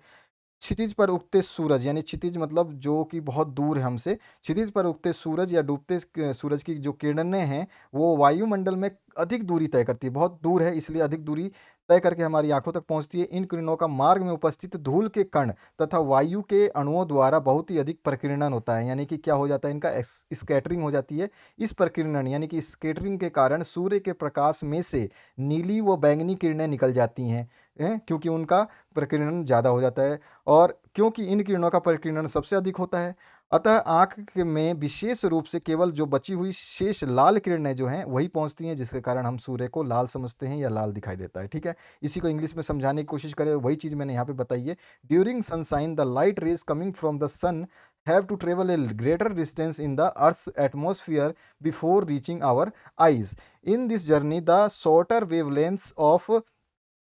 क्षितिज पर उगते सूरज, यानी क्षितिज मतलब जो कि बहुत दूर है हमसे, क्षितिज पर उगते सूरज या डूबते सूरज की जो किरणें हैं वो वायुमंडल में अधिक दूरी तय करती है, बहुत दूर है इसलिए अधिक दूरी तय करके हमारी आंखों तक पहुंचती है। इन किरणों का मार्ग में उपस्थित धूल के कण तथा वायु के अणुओं द्वारा बहुत ही अधिक प्रकीर्णन होता है, यानी कि क्या हो जाता है, इनका स्कैटरिंग हो जाती है। इस प्रकीर्णन यानी कि स्कैटरिंग के कारण सूर्य के प्रकाश में से नीली व बैंगनी किरणें निकल जाती हैं, क्योंकि उनका प्रकीर्णन ज़्यादा हो जाता है और क्योंकि इन किरणों का प्रकीर्णन सबसे अधिक होता है। अतः में विशेष रूप से केवल जो बची हुई शेष लाल किरणें जो हैं वही पहुंचती हैं, जिसके कारण हम सूर्य को लाल समझते हैं या लाल दिखाई देता है। ठीक है, इसी को इंग्लिश में समझाने की कोशिश करें, वही चीज़ मैंने यहाँ पे बताई है। During sunshine the light rays coming from the sun have to travel a greater distance in the earth's atmosphere before reaching our eyes. In this journey the shorter wavelengths of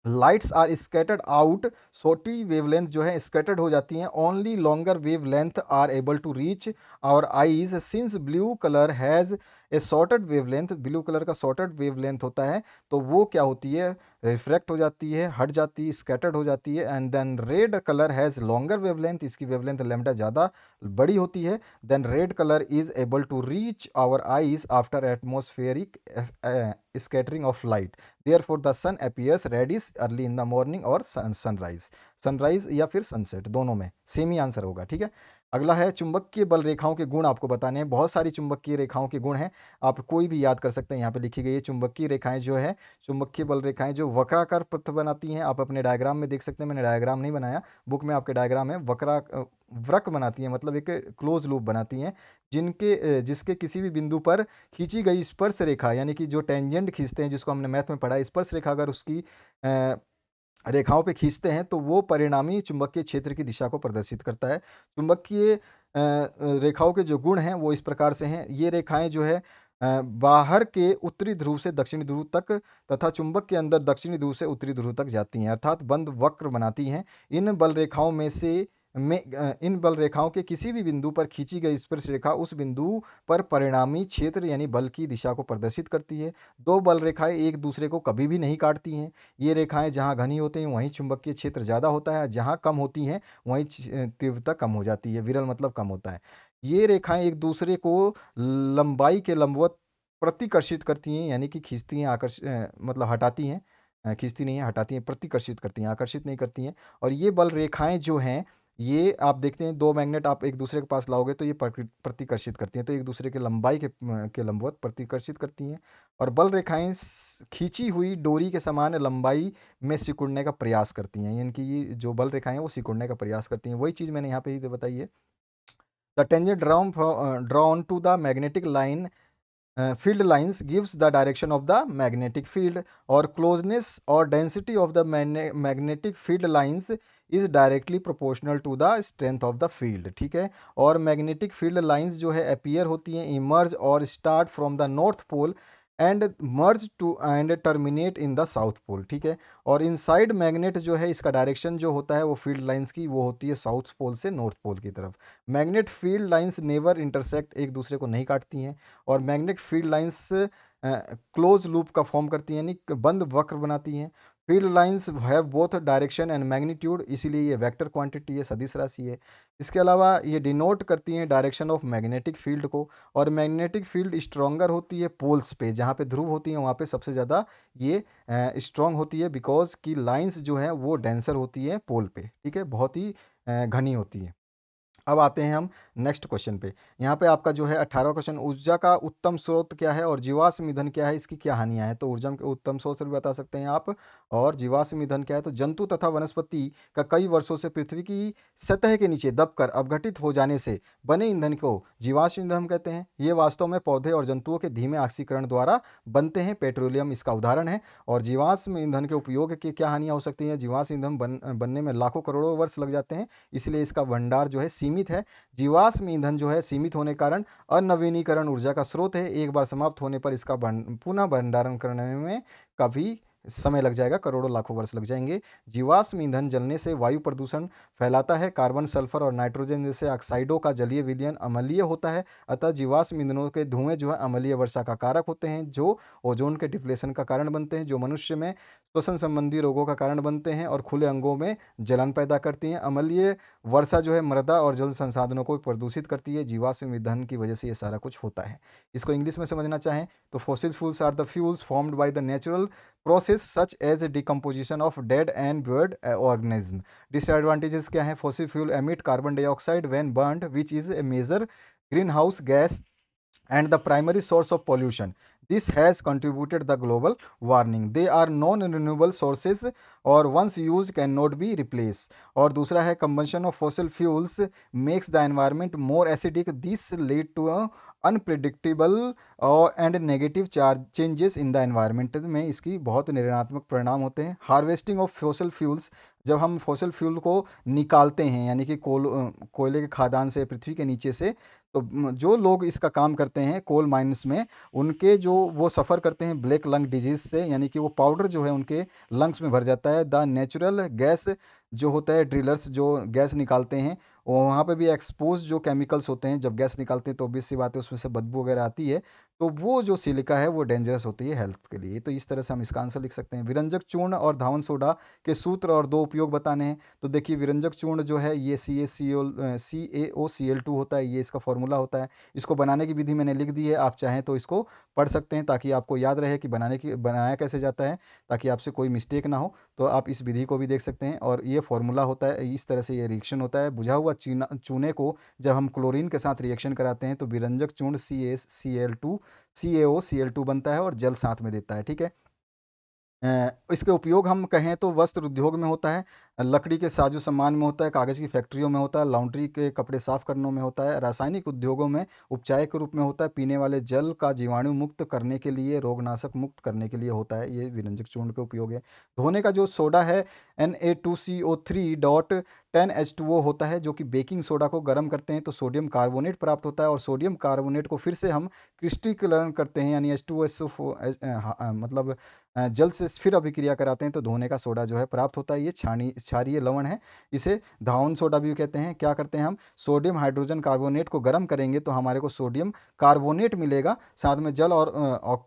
lights are scattered out. छोटी wavelength जो है scattered हो जाती हैं। Only longer wavelength are able to reach our eyes since blue colour has a shorted wavelength. Blue colour का shorted wavelength होता है, तो वो क्या होती है, रिफ्रैक्ट हो जाती है, हट जाती है, स्कैटर्ड हो जाती है। And then red colour has longer wavelength, इसकी वेवलेंथ लैम्डा ज़्यादा बड़ी होती है। Then red colour is able to reach our eyes after atmospheric scattering of light. Therefore the sun appears reddish early in the morning और sunrise. Sunrise या फिर sunset, दोनों में सेम ही आंसर होगा। ठीक है, अगला है चुंबकीय बल रेखाओं के गुण आपको बताने हैं। बहुत सारी चुंबकीय रेखाओं के गुण हैं, आप कोई भी याद कर सकते हैं। यहाँ पे लिखी गई है चुंबकीय रेखाएं जो है, चुंबकीय बल रेखाएं जो वक्राकार पथ बनाती हैं, आप अपने डायग्राम में देख सकते हैं। मैंने डायग्राम नहीं बनाया, बुक में आपके डायग्राम है। वृक बनाती हैं, मतलब एक क्लोज लूप बनाती हैं, जिसके किसी भी बिंदु पर खींची गई स्पर्श रेखा, यानी कि जो टेंजेंट खींचते हैं, जिसको हमने मैथ में पढ़ा है, स्पर्श रेखा अगर उसकी अ, रेखाओं पे खींचते हैं तो वो परिणामी चुंबकीय क्षेत्र की दिशा को प्रदर्शित करता है। चुंबकीय रेखाओं के जो गुण हैं वो इस प्रकार से हैं। ये रेखाएं जो है बाहर के उत्तरी ध्रुव से दक्षिणी ध्रुव तक तथा चुंबक के अंदर दक्षिणी ध्रुव से उत्तरी ध्रुव तक जाती हैं, अर्थात बंद वक्र बनाती हैं। इन बल रेखाओं में से इन बल रेखाओं के किसी भी बिंदु पर खींची गई स्पर्श रेखा उस बिंदु पर परिणामी क्षेत्र यानी बल की दिशा को प्रदर्शित करती है। दो बल रेखाएं एक दूसरे को कभी भी नहीं काटती हैं। ये रेखाएं जहां घनी होती हैं वहीं चुंबकीय क्षेत्र ज़्यादा होता है, जहां कम होती हैं वहीं तीव्रता कम हो जाती है। विरल मतलब कम होता है। ये रेखाएं एक दूसरे को लंबाई के लंबवत प्रतिकर्षित करती हैं, यानी कि खींचती हैं, मतलब हटाती हैं। खींचती नहीं है, हटाती हैं, प्रतिकर्षित करती हैं, आकर्षित नहीं करती हैं। और ये बल रेखाएँ जो हैं, ये आप देखते हैं 2 मैग्नेट आप एक दूसरे के पास लाओगे तो ये प्रतिकर्षित करती हैं, तो एक दूसरे के लंबाई के लंबवत प्रतिकर्षित करती हैं। और बल रेखाएँ खींची हुई डोरी के समान लंबाई में सिकुड़ने का प्रयास करती हैं, यानी कि ये जो बल रेखाएँ हैं वो सिकुड़ने का प्रयास करती हैं। वही चीज़ मैंने यहाँ पे ही बताई है। The tangent drawn to the magnetic line field lines gives the direction of the magnetic field, or closeness or density of the magnetic field lines is directly proportional to the strength of the field। ठीक है। और magnetic field lines जो है appear होती हैं, emerge और start from the north pole and merge to and terminate in the south pole. ठीक है। और इनसाइड मैग्नेट जो है इसका डायरेक्शन जो होता है वो फील्ड लाइंस की वो होती है साउथ पोल से नॉर्थ पोल की तरफ। Magnet field lines never intersect, एक दूसरे को नहीं काटती हैं। और magnet field lines close loop का फॉर्म करती हैं, यानी बंद वक्र बनाती हैं। Field lines have both direction and magnitude, इसीलिए ये वेक्टर क्वांटिटी है, सदिश राशि है। इसके अलावा ये डिनोट करती हैं डायरेक्शन ऑफ मैग्नेटिक फील्ड को। और मैग्नेटिक फील्ड स्ट्रॉन्गर होती है पोल्स पे, जहाँ पे ध्रुव होती हैं वहाँ पे सबसे ज़्यादा ये स्ट्रॉन्ग होती है, बिकॉज की लाइंस जो है वो डेंसर होती है पोल पे। ठीक है, बहुत ही घनी होती है। अब आते हैं हम नेक्स्ट क्वेश्चन पे। यहाँ पे आपका जो है 18वां क्वेश्चन, ऊर्जा का उत्तम स्रोत क्या है और जीवाश्म ईंधन क्या है, इसकी क्या हानियां हैं। तो ऊर्जा के उत्तम स्रोत भी बता सकते हैं आप, और जीवाश्म ईंधन क्या है। तो जंतु तथा वनस्पति का कई वर्षों से पृथ्वी की सतह के नीचे दबकर अपघटित हो जाने से बने ईंधन को जीवाश्म ईंधन कहते हैं। ये वास्तव में पौधे और जंतुओं के धीमे ऑक्सीकरण द्वारा बनते हैं। पेट्रोलियम इसका उदाहरण है। और जीवाश्म ईंधन के उपयोग की क्या हानियां हो सकती हैं। जीवाश्म ईंधन बनने में लाखों करोड़ों वर्ष लग जाते हैं, इसलिए इसका भंडार जो है सीमित है। जीवाश्म ईंधन जो है सीमित होने के कारण अनवीनीकरण ऊर्जा का स्रोत है। एक बार समाप्त होने पर इसका पुनः भंडारण करने में काफ़ी समय लग जाएगा, करोड़ों लाखों वर्ष लग जाएंगे। जीवाश्म ईंधन जलने से वायु प्रदूषण फैलाता है। कार्बन, सल्फर और नाइट्रोजन जैसे ऑक्साइडों का जलीय विलयन अम्लीय होता है। अतः जीवाश्म ईंधनों के धुएं जो है अम्लीय वर्षा का कारक होते हैं, जो ओजोन के डिप्लेशन का कारण बनते हैं, जो मनुष्य में श्वसन संबंधी रोगों का कारण बनते हैं और खुले अंगों में जलन पैदा करती हैं। अम्लीय वर्षा जो है मृदा और जल संसाधनों को प्रदूषित करती है। जीवाश्म ईंधन की वजह से ये सारा कुछ होता है। इसको इंग्लिश में समझना चाहें तो fossil fuels are the fuels formed by the natural process such as decomposition of dead and bird organism. Disadvantages क्या हैं। Fossil fuel emit carbon dioxide when burned which is a major greenhouse gas and the primary source of pollution. This has contributed the global warming. They are non-renewable sources और once used cannot be replaced. और दूसरा है combustion of fossil fuels makes the environment more acidic. This lead to unpredictable और and negative charge changes in the environment में इसकी बहुत ऋणात्मक परिणाम होते हैं। हार्वेस्टिंग ऑफ फॉसिल फ्यूल्स, जब हम फॉसिल फ्यूल को निकालते हैं यानी कि कोयले के खादान से, पृथ्वी के नीचे से, तो जो लोग इसका काम करते हैं कोल माइंस में, उनके जो वो सफ़र करते हैं ब्लैक लंग डिजीज से, यानी कि वो पाउडर जो है उनके लंग्स में भर जाता है। द नेचुरल गैस जो होता है, ड्रिलर्स जो गैस निकालते हैं वहाँ पे भी एक्सपोज जो केमिकल्स होते हैं, जब गैस निकालते हैं तो ऑब्वियस सी बात है उसमें से बदबू वगैरह आती है, तो वो जो सिलिका है वो डेंजरस होती है हेल्थ के लिए। तो इस तरह से हम इसका आंसर लिख सकते हैं। विरंजक चूर्ण और धावन सोडा के सूत्र और दो उपयोग बताने हैं। तो देखिए विरंजक चूर्ण जो है ये CaOCl2 होता है, ये इसका फॉर्मूला होता है। इसको बनाने की विधि मैंने लिख दी है, आप चाहें तो इसको पढ़ सकते हैं ताकि आपको याद रहे कि बनाया कैसे जाता है, ताकि आपसे कोई मिस्टेक ना हो। तो आप इस विधि को भी देख सकते हैं। और ये फॉर्मूला होता है, इस तरह से ये रिएक्शन होता है। बुझा हुआ चूने को जब हम क्लोरीन के साथ रिएक्शन कराते हैं तो विरंजक चूर्ण CaCl2 बनता है और जल साथ में देता है। ठीक है। इसके उपयोग हम कहें तो वस्त्र उद्योग में होता है, लकड़ी के साजो सामान में होता है, कागज़ की फैक्ट्रियों में होता है, लॉन्ड्री के कपड़े साफ करने में होता है, रासायनिक उद्योगों में उपचाय के रूप में होता है, पीने वाले जल का जीवाणु मुक्त करने के लिए, रोगनाशक मुक्त करने के लिए होता है। ये विरंजक चूर्ण का उपयोग है। धोने का जो सोडा है Na2CO3.10H2O होता है, जो कि बेकिंग सोडा को गर्म करते हैं तो सोडियम कार्बोनेट प्राप्त होता है, और सोडियम कार्बोनेट को फिर से हम क्रिस्टलीकरण करते हैं यानी H2SO4 मतलब जल से फिर अभिक्रिया कराते हैं तो धोने का सोडा जो है प्राप्त होता है। ये क्षारीय लवण है, इसे धावन सोडा भी कहते हैं। क्या करते हैं हम, सोडियम हाइड्रोजन कार्बोनेट को गर्म करेंगे तो हमारे को सोडियम कार्बोनेट मिलेगा, साथ में जल और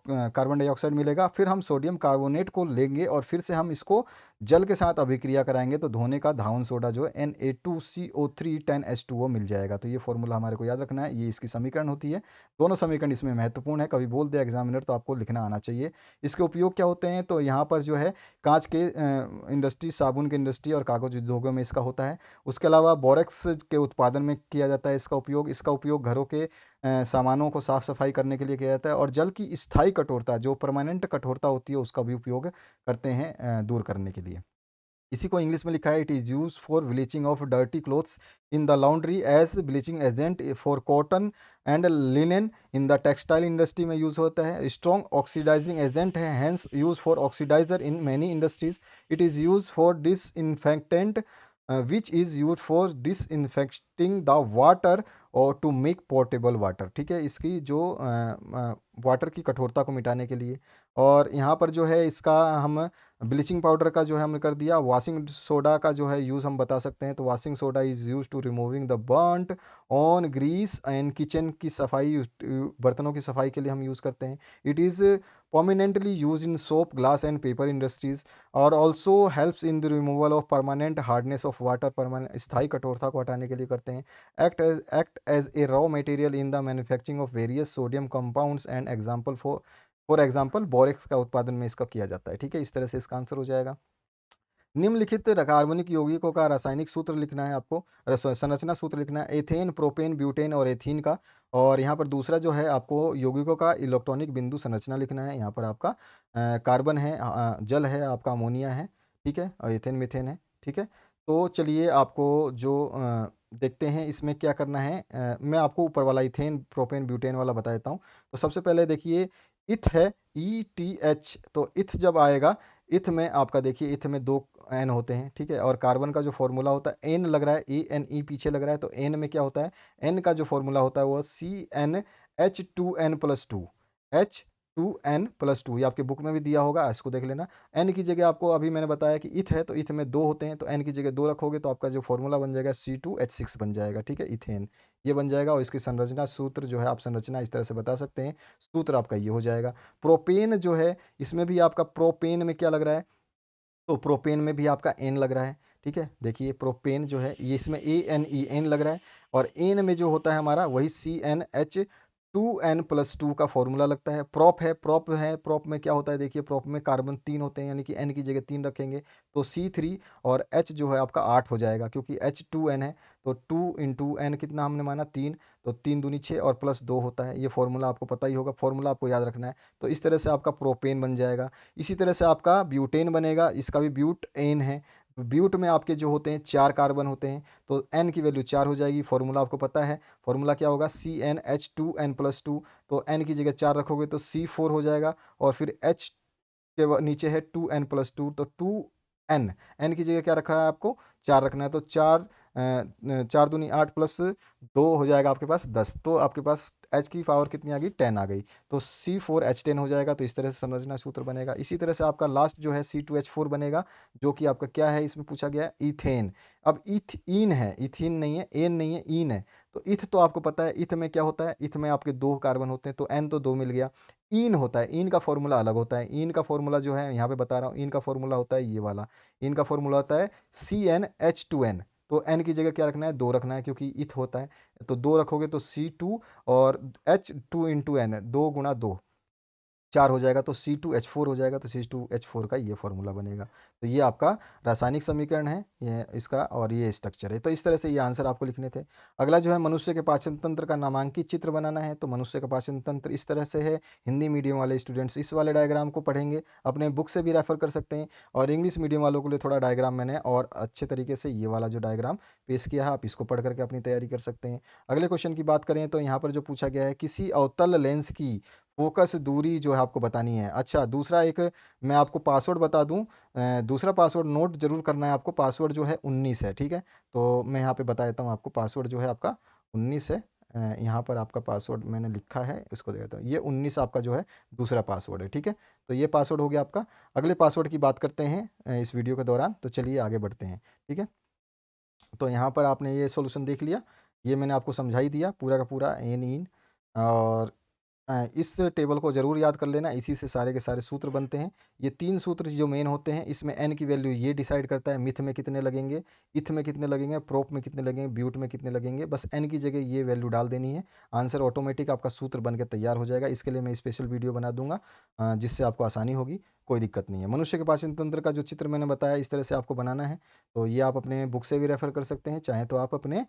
कार्बन डाइऑक्साइड मिलेगा। फिर हम सोडियम कार्बोनेट को लेंगे और फिर से हम इसको जल के साथ अभिक्रिया कराएंगे तो धोने का धावन सोडा जो है Na2CO3 10H2O मिल जाएगा। तो ये फॉर्मूला हमारे को याद रखना है, ये इसकी समीकरण होती है। दोनों समीकरण इसमें महत्वपूर्ण है, कभी बोल दे एग्जामिनर तो आपको लिखना आना चाहिए। इसके उपयोग क्या होते हैं, तो यहाँ पर जो है कांच के इंडस्ट्री, साबुन के इंडस्ट्री और कागज उद्योगों में इसका होता है। उसके अलावा बोरेक्स के उत्पादन में किया जाता है इसका उपयोग घरों के सामानों को साफ सफाई करने के लिए किया जाता है। और जल की स्थायी कठोरता, जो परमानेंट कठोरता होती है, उसका भी उपयोग करते हैं दूर करने के लिए। इसी को इंग्लिश में लिखा है, it is use for bleaching of dirty clothes in the laundry as bleaching agent for cotton and linen. In the textile industry में यूज़ होता है। स्ट्रॉन्ग ऑक्सीडाइजिंग एजेंट है, hence use for oxidizer in many industries. It is use for disinfectant which is use for disinfecting the water और to make portable water. ठीक है, इसकी जो water की कठोरता को मिटाने के लिए। और यहाँ पर जो है इसका हम ब्लीचिंग पाउडर का जो है हमने कर दिया। वॉशिंग सोडा का जो है यूज़ हम बता सकते हैं, तो washing soda is use to removing the burnt on grease and kitchen की सफाई, बर्तनों की सफाई के लिए हम यूज़ करते हैं। It is prominently used in soap, glass and paper industries, और also helps in the removal of permanent hardness of water, permanent स्थायी कठोरता को हटाने के लिए करते हैं। act as a raw material in the manufacturing of various sodium compounds and example for example borax का उत्पादन में इसका किया जाता है। ठीक है, इस तरह से इसका आंसर हो जाएगा। निम्नलिखित कार्बनिक यौगिकों का रासायनिक सूत्र लिखना है आपको, संरचना सूत्र लिखना है एथेन, प्रोपेन, ब्यूटेन और एथीन का। और यहाँ पर दूसरा जो है आपको यौगिकों का इलेक्ट्रॉनिक बिंदु संरचना लिखना है। यहाँ पर आपका कार्बन है, जल है, आपका अमोनिया है, ठीक है, और एथेन मीथेन है। ठीक है, तो चलिए आपको जो देखते हैं इसमें क्या करना है। मैं आपको ऊपर वाला इथेन, प्रोपेन, ब्यूटेन वाला बता देता हूँ। तो सबसे पहले देखिए, इथ है, ETH। तो इथ जब आएगा, इथ में आपका देखिए, इथ में दो एन होते हैं। ठीक है, और कार्बन का जो फॉर्मूला होता है, एन लग रहा है, ANE पीछे लग रहा है, तो एन में क्या होता है, एन का जो फॉर्मूला होता है वो CnH2n+2, H2n+2। ये आपके बुक में भी दिया होगा, इसको देख लेना। एन की जगह आपको अभी मैंने बताया कि इथ है, तो इथ में दो होते हैं, तो एन की जगह दो रखोगे तो आपका जो फॉर्मूला बन जाएगा C2H6 बन जाएगा। ठीक है, इथेन ये बन जाएगा। और इसकी संरचना सूत्र जो है, आप संरचना इस तरह से बता सकते हैं, सूत्र आपका ये हो जाएगा। प्रोपेन जो है, इसमें भी आपका प्रोपेन में क्या लग रहा है, तो प्रोपेन में भी आपका एन लग रहा है। ठीक है, देखिए प्रोपेन जो है ये इसमें ANE लग रहा है, और एन में जो होता है हमारा वही CnH2n+2 का फॉर्मूला लगता है। प्रोप में क्या होता है, देखिए प्रोप में कार्बन 3 होते हैं, यानी कि एन की जगह 3 रखेंगे तो C3, और H जो है आपका 8 हो जाएगा, क्योंकि H2n है, तो 2 × n कितना हमने माना 3, तो 3 दूनी 6 और +2 होता है। ये फॉर्मूला आपको पता ही होगा, फॉर्मूला आपको याद रखना है। तो इस तरह से आपका प्रोपेन बन जाएगा। इसी तरह से आपका ब्यूटेन बनेगा, इसका भी ब्यूट एन है। ब्यूट में आपके जो होते हैं 4 कार्बन होते हैं, तो एन की वैल्यू 4 हो जाएगी। फॉर्मूला आपको पता है, फॉर्मूला क्या होगा, CnH2n+2। तो एन की जगह 4 रखोगे तो C4 हो जाएगा, और फिर H के नीचे है 2n+2, तो 2n, एन की जगह क्या रखा है आपको, 4 रखना है, तो 4 4 दूनी 8 +2 हो जाएगा आपके पास 10। तो आपके पास एच की पावर कितनी आ गई, 10 आ गई, तो C4H10 हो जाएगा। तो इस तरह से संरचना सूत्र बनेगा। इसी तरह से आपका लास्ट जो है C2H4 बनेगा, जो कि आपका क्या है, इसमें पूछा गया है इथेन। अब ईन है, इथीन नहीं है, एन नहीं है, ईन है। तो इथ तो आपको पता है, इथ में क्या होता है, इथ में आपके 2 कार्बन होते हैं, तो एन तो 2 मिल गया। ईन होता है, ईन का फॉर्मूला अलग होता है। ईन का फॉर्मूला जो है यहाँ पे बता रहा हूँ, ईन का फॉर्मूला होता है ये वाला। ईन का फॉर्मूला होता है CnH2n। तो एन की जगह क्या रखना है, 2 रखना है, क्योंकि इथ होता है, तो 2 रखोगे तो C2, और H2 × n, 2 × 2 4 हो जाएगा, तो C2H4 हो जाएगा। तो C2H4 का ये फॉर्मूला बनेगा। तो ये आपका रासायनिक समीकरण है ये इसका, और ये स्ट्रक्चर है। तो इस तरह से ये आंसर आपको लिखने थे। अगला जो है, मनुष्य के पाचन तंत्र का नामांकित चित्र बनाना है। तो मनुष्य का पाचन तंत्र इस तरह से है। हिंदी मीडियम वाले स्टूडेंट्स इस वाले डायग्राम को पढ़ेंगे, अपने बुक से भी रेफर कर सकते हैं। और इंग्लिश मीडियम वालों के लिए थोड़ा डायग्राम मैंने और अच्छे तरीके से ये वाला जो डायग्राम पेश किया है, आप इसको पढ़ करके अपनी तैयारी कर सकते हैं। अगले क्वेश्चन की बात करें तो यहाँ पर जो पूछा गया है, किसी अवतल लेंस की फोकस दूरी जो है आपको बतानी है। अच्छा, दूसरा एक मैं आपको पासवर्ड बता दूं, दूसरा पासवर्ड नोट जरूर करना है आपको। पासवर्ड जो है 19 है, ठीक है। तो मैं यहाँ पे बता देता हूँ आपको, पासवर्ड जो है आपका 19 है। यहाँ पर आपका पासवर्ड मैंने लिखा है, इसको देता हूँ, ये 19 आपका जो है दूसरा पासवर्ड है, ठीक है। तो ये पासवर्ड हो गया आपका। अगले पासवर्ड की बात करते हैं इस वीडियो के दौरान। तो चलिए आगे बढ़ते हैं, ठीक है। तो यहाँ पर आपने ये सॉल्यूशन देख लिया, ये मैंने आपको समझा ही दिया पूरा का पूरा एन इन। और इस टेबल को ज़रूर याद कर लेना, इसी से सारे के सारे सूत्र बनते हैं। ये 3 सूत्र जो मेन होते हैं, इसमें एन की वैल्यू ये डिसाइड करता है मिथ में कितने लगेंगे, इथ में कितने लगेंगे, प्रोप में कितने लगेंगे, ब्यूट में कितने लगेंगे। बस एन की जगह ये वैल्यू डाल देनी है, आंसर ऑटोमेटिक आपका सूत्र बन के तैयार हो जाएगा। इसके लिए मैं स्पेशल वीडियो बना दूंगा, जिससे आपको आसानी होगी, कोई दिक्कत नहीं है। मनुष्य के पाचन तंत्र का जो चित्र मैंने बताया, इस तरह से आपको बनाना है। तो ये आप अपने बुक से भी रेफ़र कर सकते हैं, चाहे तो आप अपने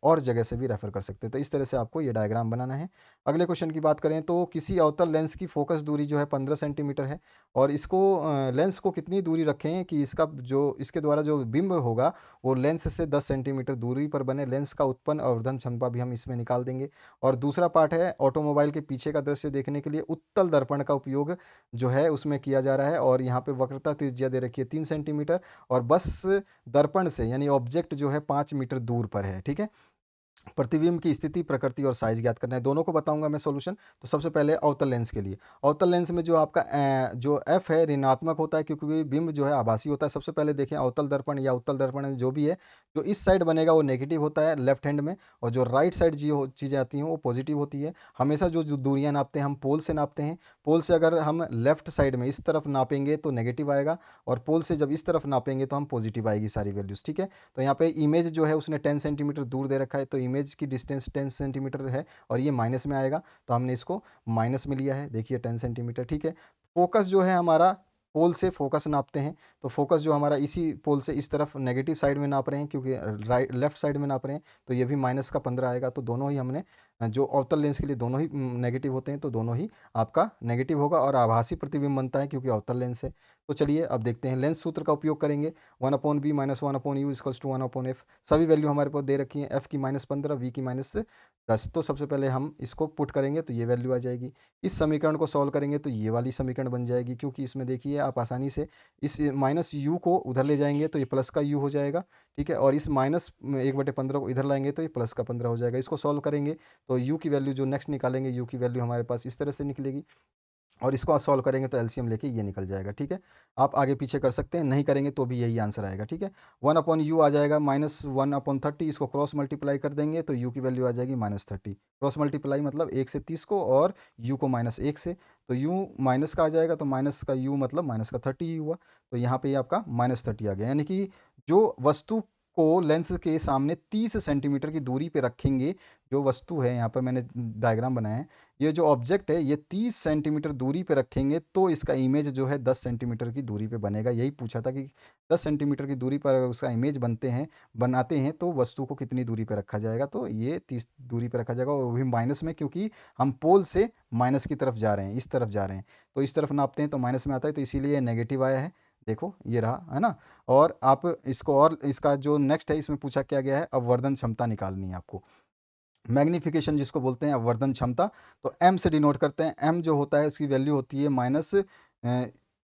और जगह से भी रेफ़र कर सकते हैं। तो इस तरह से आपको ये डायग्राम बनाना है। अगले क्वेश्चन की बात करें तो किसी अवतल लेंस की फोकस दूरी जो है 15 सेंटीमीटर है, और इसको लेंस को कितनी दूरी रखें कि इसका जो इसके द्वारा जो बिंब होगा वो लेंस से 10 सेंटीमीटर दूरी पर बने। लेंस का उत्पन्न अवर्धन क्षमता भी हम इसमें निकाल देंगे। और दूसरा पार्ट है, ऑटोमोबाइल के पीछे का दृश्य देखने के लिए उत्तल दर्पण का उपयोग जो है उसमें किया जा रहा है, और यहाँ पे वक्रता त्रिज्या दे रखी है 3 सेंटीमीटर, और बस दर्पण से यानी ऑब्जेक्ट जो है 5 मीटर दूर पर है। ठीक है, प्रतिबिंब की स्थिति, प्रकृति और साइज ज्ञात करना है। दोनों को बताऊंगा मैं सॉल्यूशन। तो सबसे पहले अवतल लेंस के लिए, अवतल लेंस में जो आपका जो एफ है ऋणात्मक होता है, क्योंकि बिंब जो है आभासी होता है। सबसे पहले देखें, अवतल दर्पण या उत्तल दर्पण जो भी है, जो इस साइड बनेगा वो नेगेटिव होता है लेफ्ट हैंड में, और जो राइट साइड जो चीज़ें आती हैं वो पॉजिटिव होती है। हमेशा जो दूरियां नापते हैं हम पोल से नापते हैं। पोल से अगर हम लेफ्ट साइड में इस तरफ नापेंगे तो नेगेटिव आएगा, और पोल से जब इस तरफ नापेंगे तो हम पॉजिटिव आएगी सारी वैल्यूज़। ठीक है, तो यहाँ पे इमेज जो है उसने 10 सेंटीमीटर दूर दे रखा है, तो इमेज की डिस्टेंस 10 सेंटीमीटर है, और ये माइनस में आएगा, तो हमने इसको माइनस में लिया है। देखिए 10 सेंटीमीटर। ठीक है, फोकस जो है हमारा, पोल से फोकस नापते हैं, तो फोकस जो हमारा इसी पोल से इस तरफ नेगेटिव साइड में नाप रहे हैं, क्योंकि राइट लेफ्ट साइड में नाप रहे हैं, तो ये भी माइनस का 15 आएगा। तो दोनों ही हमने जो अवतल लेंस के लिए दोनों ही नेगेटिव होते हैं, तो दोनों ही आपका नेगेटिव होगा, और आभासी प्रतिबिंब बनता है क्योंकि अवतल लेंस है। तो चलिए अब देखते हैं, लेंस सूत्र का उपयोग करेंगे। 1/b minus 1/u equals to 1/f। सभी वैल्यू हमारे पास दे रखी है, एफ की -15, वी की -10। तो सबसे पहले हम इसको पुट करेंगे तो ये वैल्यू आ जाएगी। इस समीकरण को सॉल्व करेंगे तो ये वाली समीकरण बन जाएगी, क्योंकि इसमें देखिए आप आसानी से इस माइनस यू को उधर ले जाएंगे तो ये प्लस का यू हो जाएगा। ठीक है, और इस -1/15 को इधर लाएंगे तो ये प्लस का 15 हो जाएगा। इसको सॉल्व करेंगे तो यू की वैल्यू जो नेक्स्ट निकालेंगे, यू की वैल्यू हमारे पास इस तरह से निकलेगी, और इसको आप सॉल्व करेंगे तो एलसीएम लेके ये निकल जाएगा। ठीक है, आप आगे पीछे कर सकते हैं, नहीं करेंगे तो भी यही आंसर आएगा। ठीक है, 1/u आ जाएगा -1/30, इसको क्रॉस मल्टीप्लाई कर देंगे तो u की वैल्यू आ जाएगी -30। क्रॉस मल्टीप्लाई मतलब 1 से 30 को, और u को -1 से, तो u माइनस का आ जाएगा, तो माइनस का u मतलब माइनस का 30 ही हुआ। तो यहाँ पे आपका -30 आ गया, यानी कि जो वस्तु को लेंस के सामने 30 सेंटीमीटर की दूरी पे रखेंगे, जो वस्तु है यहाँ पर मैंने डायग्राम बनाया है, ये जो ऑब्जेक्ट है ये 30 सेंटीमीटर दूरी पे रखेंगे तो इसका इमेज जो है 10 सेंटीमीटर की दूरी पे बनेगा। यही पूछा था कि 10 सेंटीमीटर की दूरी पर अगर उसका इमेज बनाते हैं तो वस्तु को कितनी दूरी पे रखा जाएगा, तो ये 30 दूरी पे रखा जाएगा, और वो भी माइनस में, क्योंकि हम पोल से माइनस की तरफ जा रहे हैं, इस तरफ जा रहे हैं, तो इस तरफ नापते हैं तो माइनस में आता है, तो इसीलिए नेगेटिव आया है। देखो ये रहा, है ना। और आप इसको, और इसका जो नेक्स्ट है इसमें पूछा क्या गया है, अववर्धन क्षमता निकालनी है आपको, मैग्नीफिकेशन जिसको बोलते हैं, अववर्धन क्षमता। तो एम से डिनोट करते हैं। एम जो होता है उसकी वैल्यू होती है माइनस,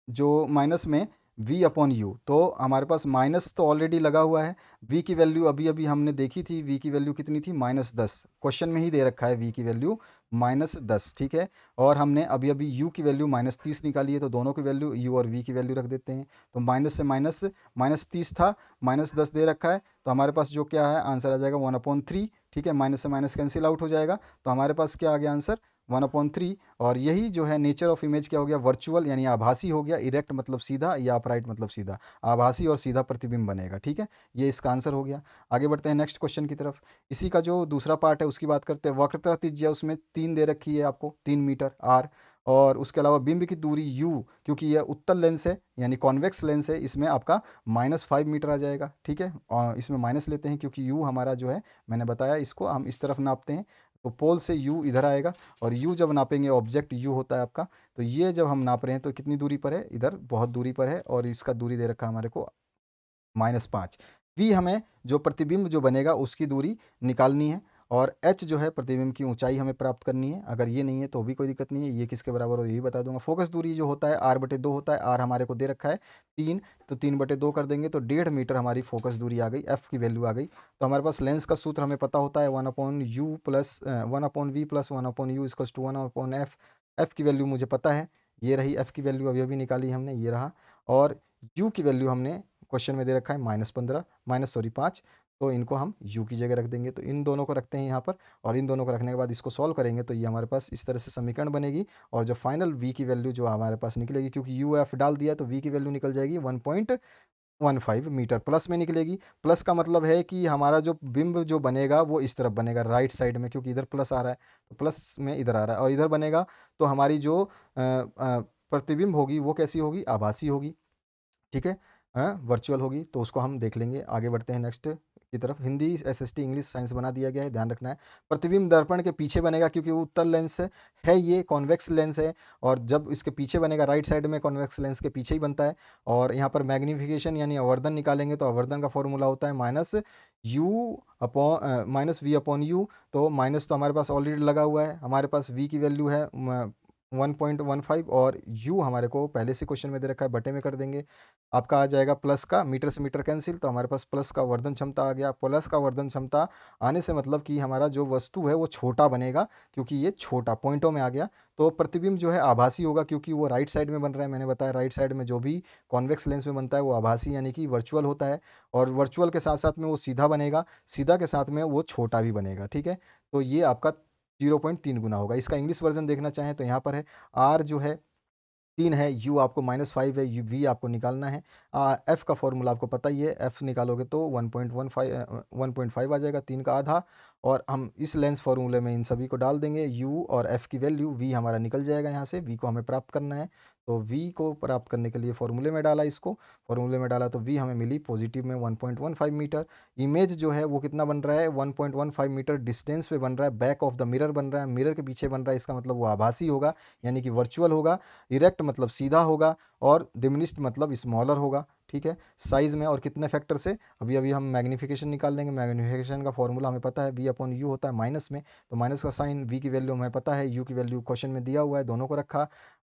जो माइनस में v/u, तो हमारे पास माइनस तो ऑलरेडी लगा हुआ है। v की वैल्यू अभी अभी हमने देखी थी, v की वैल्यू कितनी थी, -10। क्वेश्चन में ही दे रखा है v की वैल्यू -10। ठीक है, और हमने अभी अभी u की वैल्यू -30 निकाली है, तो दोनों की वैल्यू u और v की वैल्यू रख देते हैं। तो माइनस से माइनस, -30 था, -10 दे रखा है, तो हमारे पास जो क्या है आंसर आ जाएगा 1/3। ठीक है, माइनस से माइनस कैंसिल आउट हो जाएगा, तो हमारे पास क्या आ गया आंसर, 1/3। और यही जो है नेचर ऑफ इमेज क्या हो गया, वर्चुअल यानी आभासी हो गया, इरेक्ट मतलब सीधा, या अपराइट मतलब सीधा। आभासी और सीधा प्रतिबिंब बनेगा। ठीक है, ये इसका आंसर हो गया। आगे बढ़ते हैं नेक्स्ट क्वेश्चन की तरफ। इसी का जो दूसरा पार्ट है उसकी बात करते हैं। वक्रता त्रिज्या उसमें 3 दे रखी है आपको, 3 मीटर आर, और उसके अलावा बिंब की दूरी u, क्योंकि यह उत्तल लेंस है यानी कॉन्वेक्स लेंस है, इसमें आपका -5 मीटर आ जाएगा। ठीक है, और इसमें माइनस लेते हैं क्योंकि u हमारा जो है, मैंने बताया इसको हम इस तरफ नापते हैं, तो पोल से u इधर आएगा, और u जब नापेंगे, ऑब्जेक्ट u होता है आपका, तो ये जब हम नाप रहे हैं तो कितनी दूरी पर है, इधर बहुत दूरी पर है, और इसका दूरी दे रखा है हमारे को -5। v हमें जो प्रतिबिंब जो बनेगा उसकी दूरी निकालनी है, और h जो है प्रतिबिंब की ऊंचाई हमें प्राप्त करनी है। अगर ये नहीं है तो भी कोई दिक्कत नहीं है, ये किसके बराबर हो ये भी बता दूंगा। फोकस दूरी जो होता है r/2 होता है, r हमारे को दे रखा है 3, तो 3/2 कर देंगे तो 1.5 मीटर हमारी फोकस दूरी आ गई, f की वैल्यू आ गई। तो हमारे पास लेंस का सूत्र हमें पता होता है, 1/v+1/v+1/u equals to 1/f। f की वैल्यू मुझे पता है, ये रही f की वैल्यू, अभी अभी निकाली हमने, ये रहा। और u की वैल्यू हमने क्वेश्चन में दे रखा है -15, 5। तो इनको हम यू की जगह रख देंगे। तो इन दोनों को रखते हैं यहाँ पर, और इन दोनों को रखने के बाद इसको सॉल्व करेंगे तो ये हमारे पास इस तरह से समीकरण बनेगी। और जो फाइनल v की वैल्यू जो हमारे पास निकलेगी, क्योंकि यू एफ डाल दिया तो v की वैल्यू निकल जाएगी 1.15 मीटर, प्लस में निकलेगी। प्लस का मतलब है कि हमारा जो बिंब जो बनेगा वो इस तरफ बनेगा, राइट साइड में, क्योंकि इधर प्लस आ रहा है तो प्लस में इधर आ रहा है। और इधर बनेगा तो हमारी जो प्रतिबिंब होगी वो कैसी होगी, आभासी होगी, ठीक है, वर्चुअल होगी। तो उसको हम देख लेंगे। आगे बढ़ते हैं नेक्स्ट की तरफ। हिंदी एसएसटी इंग्लिश साइंस बना दिया गया है, ध्यान रखना है। प्रतिबिंब दर्पण के पीछे बनेगा, क्योंकि वो उत्तल लेंस है, ये कॉन्वेक्स लेंस है। और जब इसके पीछे बनेगा, राइट साइड में कॉन्वेक्स लेंस के पीछे ही बनता है। और यहाँ पर मैग्नीफिकेशन यानी आवर्धन निकालेंगे तो आवर्धन का फॉर्मूला होता है माइनस वी अपॉन यू। तो माइनस तो हमारे पास ऑलरेडी लगा हुआ है, हमारे पास वी की वैल्यू है 1.15, और u हमारे को पहले से क्वेश्चन में दे रखा है, बटे में कर देंगे। आपका आ जाएगा प्लस का, मीटर से मीटर कैंसिल, तो हमारे पास प्लस का वर्धन क्षमता आ गया। प्लस का वर्धन क्षमता आने से मतलब कि हमारा जो वस्तु है वो छोटा बनेगा, क्योंकि ये छोटा पॉइंटों में आ गया। तो प्रतिबिंब जो है आभासी होगा, क्योंकि वो राइट साइड में बन रहा है। मैंने बताया राइट साइड में जो भी कॉन्वेक्स लेंस में बनता है वो आभासी यानी कि वर्चुअल होता है। और वर्चुअल के साथ साथ में वो सीधा बनेगा, सीधा के साथ में वो छोटा भी बनेगा, ठीक है। तो ये आपका 0.3 गुना होगा। इसका इंग्लिश वर्जन देखना चाहें तो यहाँ पर है, आर जो है 3 है, यू आपको -5 है, यू वी आपको निकालना है। एफ का फॉर्मूला आपको पता ही है, एफ निकालोगे तो 1.5 आ जाएगा, 3 का आधा। और हम इस लेंस फॉर्मूले में इन सभी को डाल देंगे, यू और एफ की वैल्यू, वी हमारा निकल जाएगा यहाँ से। वी को हमें प्राप्त करना है, तो वी को प्राप्त करने के लिए फॉर्मूले में डाला, इसको फॉर्मूले में डाला तो वी हमें मिली पॉजिटिव में 1.15 मीटर। इमेज जो है वो कितना बन रहा है, 1.15 मीटर डिस्टेंस पे बन रहा है, बैक ऑफ द मिरर बन रहा है, मिरर के पीछे बन रहा है। इसका मतलब वो आभासी होगा, यानी कि वर्चुअल होगा। इरेक्ट मतलब सीधा होगा, और डिमिनिश्ड मतलब स्मॉलर होगा, ठीक है, साइज में। और कितने फैक्टर से, अभी अभी हम मैग्नीफिकेशन निकाल लेंगे। मैग्नीफिकेशन का फॉर्मूला हमें पता है, वी अपॉन यू होता है माइनस में, तो माइनस का साइन, वी की वैल्यू हमें पता है, यू की वैल्यू क्वेश्चन में दिया हुआ है, दोनों को रखा,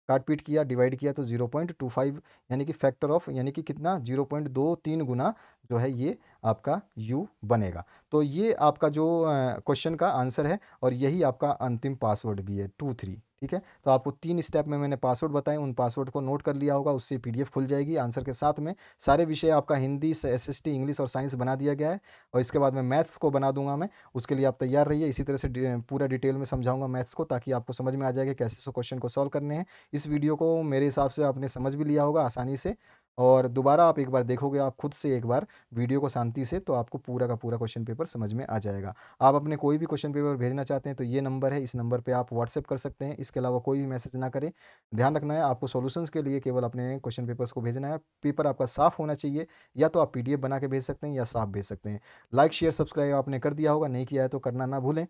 काट पीट किया, डिवाइड किया तो 0.25, यानी कि फैक्टर ऑफ, यानी कि कितना 0.23 गुना जो है ये आपका u बनेगा। तो ये आपका जो क्वेश्चन का आंसर है, और यही आपका अंतिम पासवर्ड भी है 23, ठीक है। तो आपको 3 स्टेप में मैंने पासवर्ड बताए, उन पासवर्ड को नोट कर लिया होगा, उससे पीडीएफ खुल जाएगी आंसर के साथ में। सारे विषय आपका हिंदी से एसएसटी इंग्लिश और साइंस बना दिया गया है, और इसके बाद में मैथ्स को बना दूंगा मैं। उसके लिए आप तैयार रहिए, इसी तरह से पूरा डिटेल में समझाऊंगा मैथ्स को, ताकि आपको समझ में आ जाएगा कैसे सो क्वेश्चन को सॉल्व करने हैं। इस वीडियो को मेरे हिसाब से आपने समझ भी लिया होगा आसानी से, और दोबारा आप एक बार देखोगे आप खुद से एक बार वीडियो को शांति से, तो आपको पूरा का पूरा क्वेश्चन पेपर समझ में आ जाएगा। आप अपने कोई भी क्वेश्चन पेपर भेजना चाहते हैं तो ये नंबर है, इस नंबर पे आप व्हाट्सएप कर सकते हैं, इसके अलावा कोई भी मैसेज ना करें। ध्यान रखना है, आपको सॉल्यूशंस के लिए केवल अपने क्वेश्चन पेपर्स को भेजना है। पेपर आपका साफ होना चाहिए, या तो आप पीडीएफ बना के भेज सकते हैं या साफ भेज सकते हैं। लाइक शेयर सब्सक्राइब आपने कर दिया होगा, नहीं किया है तो करना ना भूलें।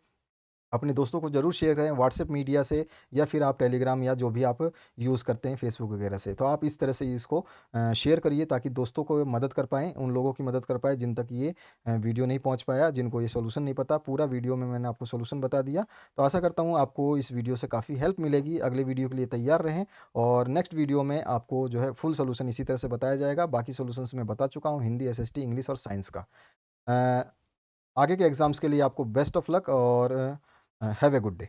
अपने दोस्तों को ज़रूर शेयर करें व्हाट्सएप मीडिया से, या फिर आप टेलीग्राम या जो भी आप यूज़ करते हैं फेसबुक वगैरह से। तो आप इस तरह से इसको शेयर करिए, ताकि दोस्तों को मदद कर पाएँ, उन लोगों की मदद कर पाए जिन तक ये वीडियो नहीं पहुंच पाया, जिनको ये सॉल्यूशन नहीं पता। पूरा वीडियो में मैंने आपको सॉल्यूशन बता दिया। तो आशा करता हूँ आपको इस वीडियो से काफ़ी हेल्प मिलेगी। अगले वीडियो के लिए तैयार रहें, और नेक्स्ट वीडियो में आपको जो है फुल सोल्यूशन इसी तरह से बताया जाएगा। बाकी सोल्यूशंस मैं बता चुका हूँ, हिंदी एसएसटी इंग्लिश और साइंस का। अ, आगे के एग्ज़ाम्स के लिए आपको बेस्ट ऑफ लक, और हैव ए गुड डे।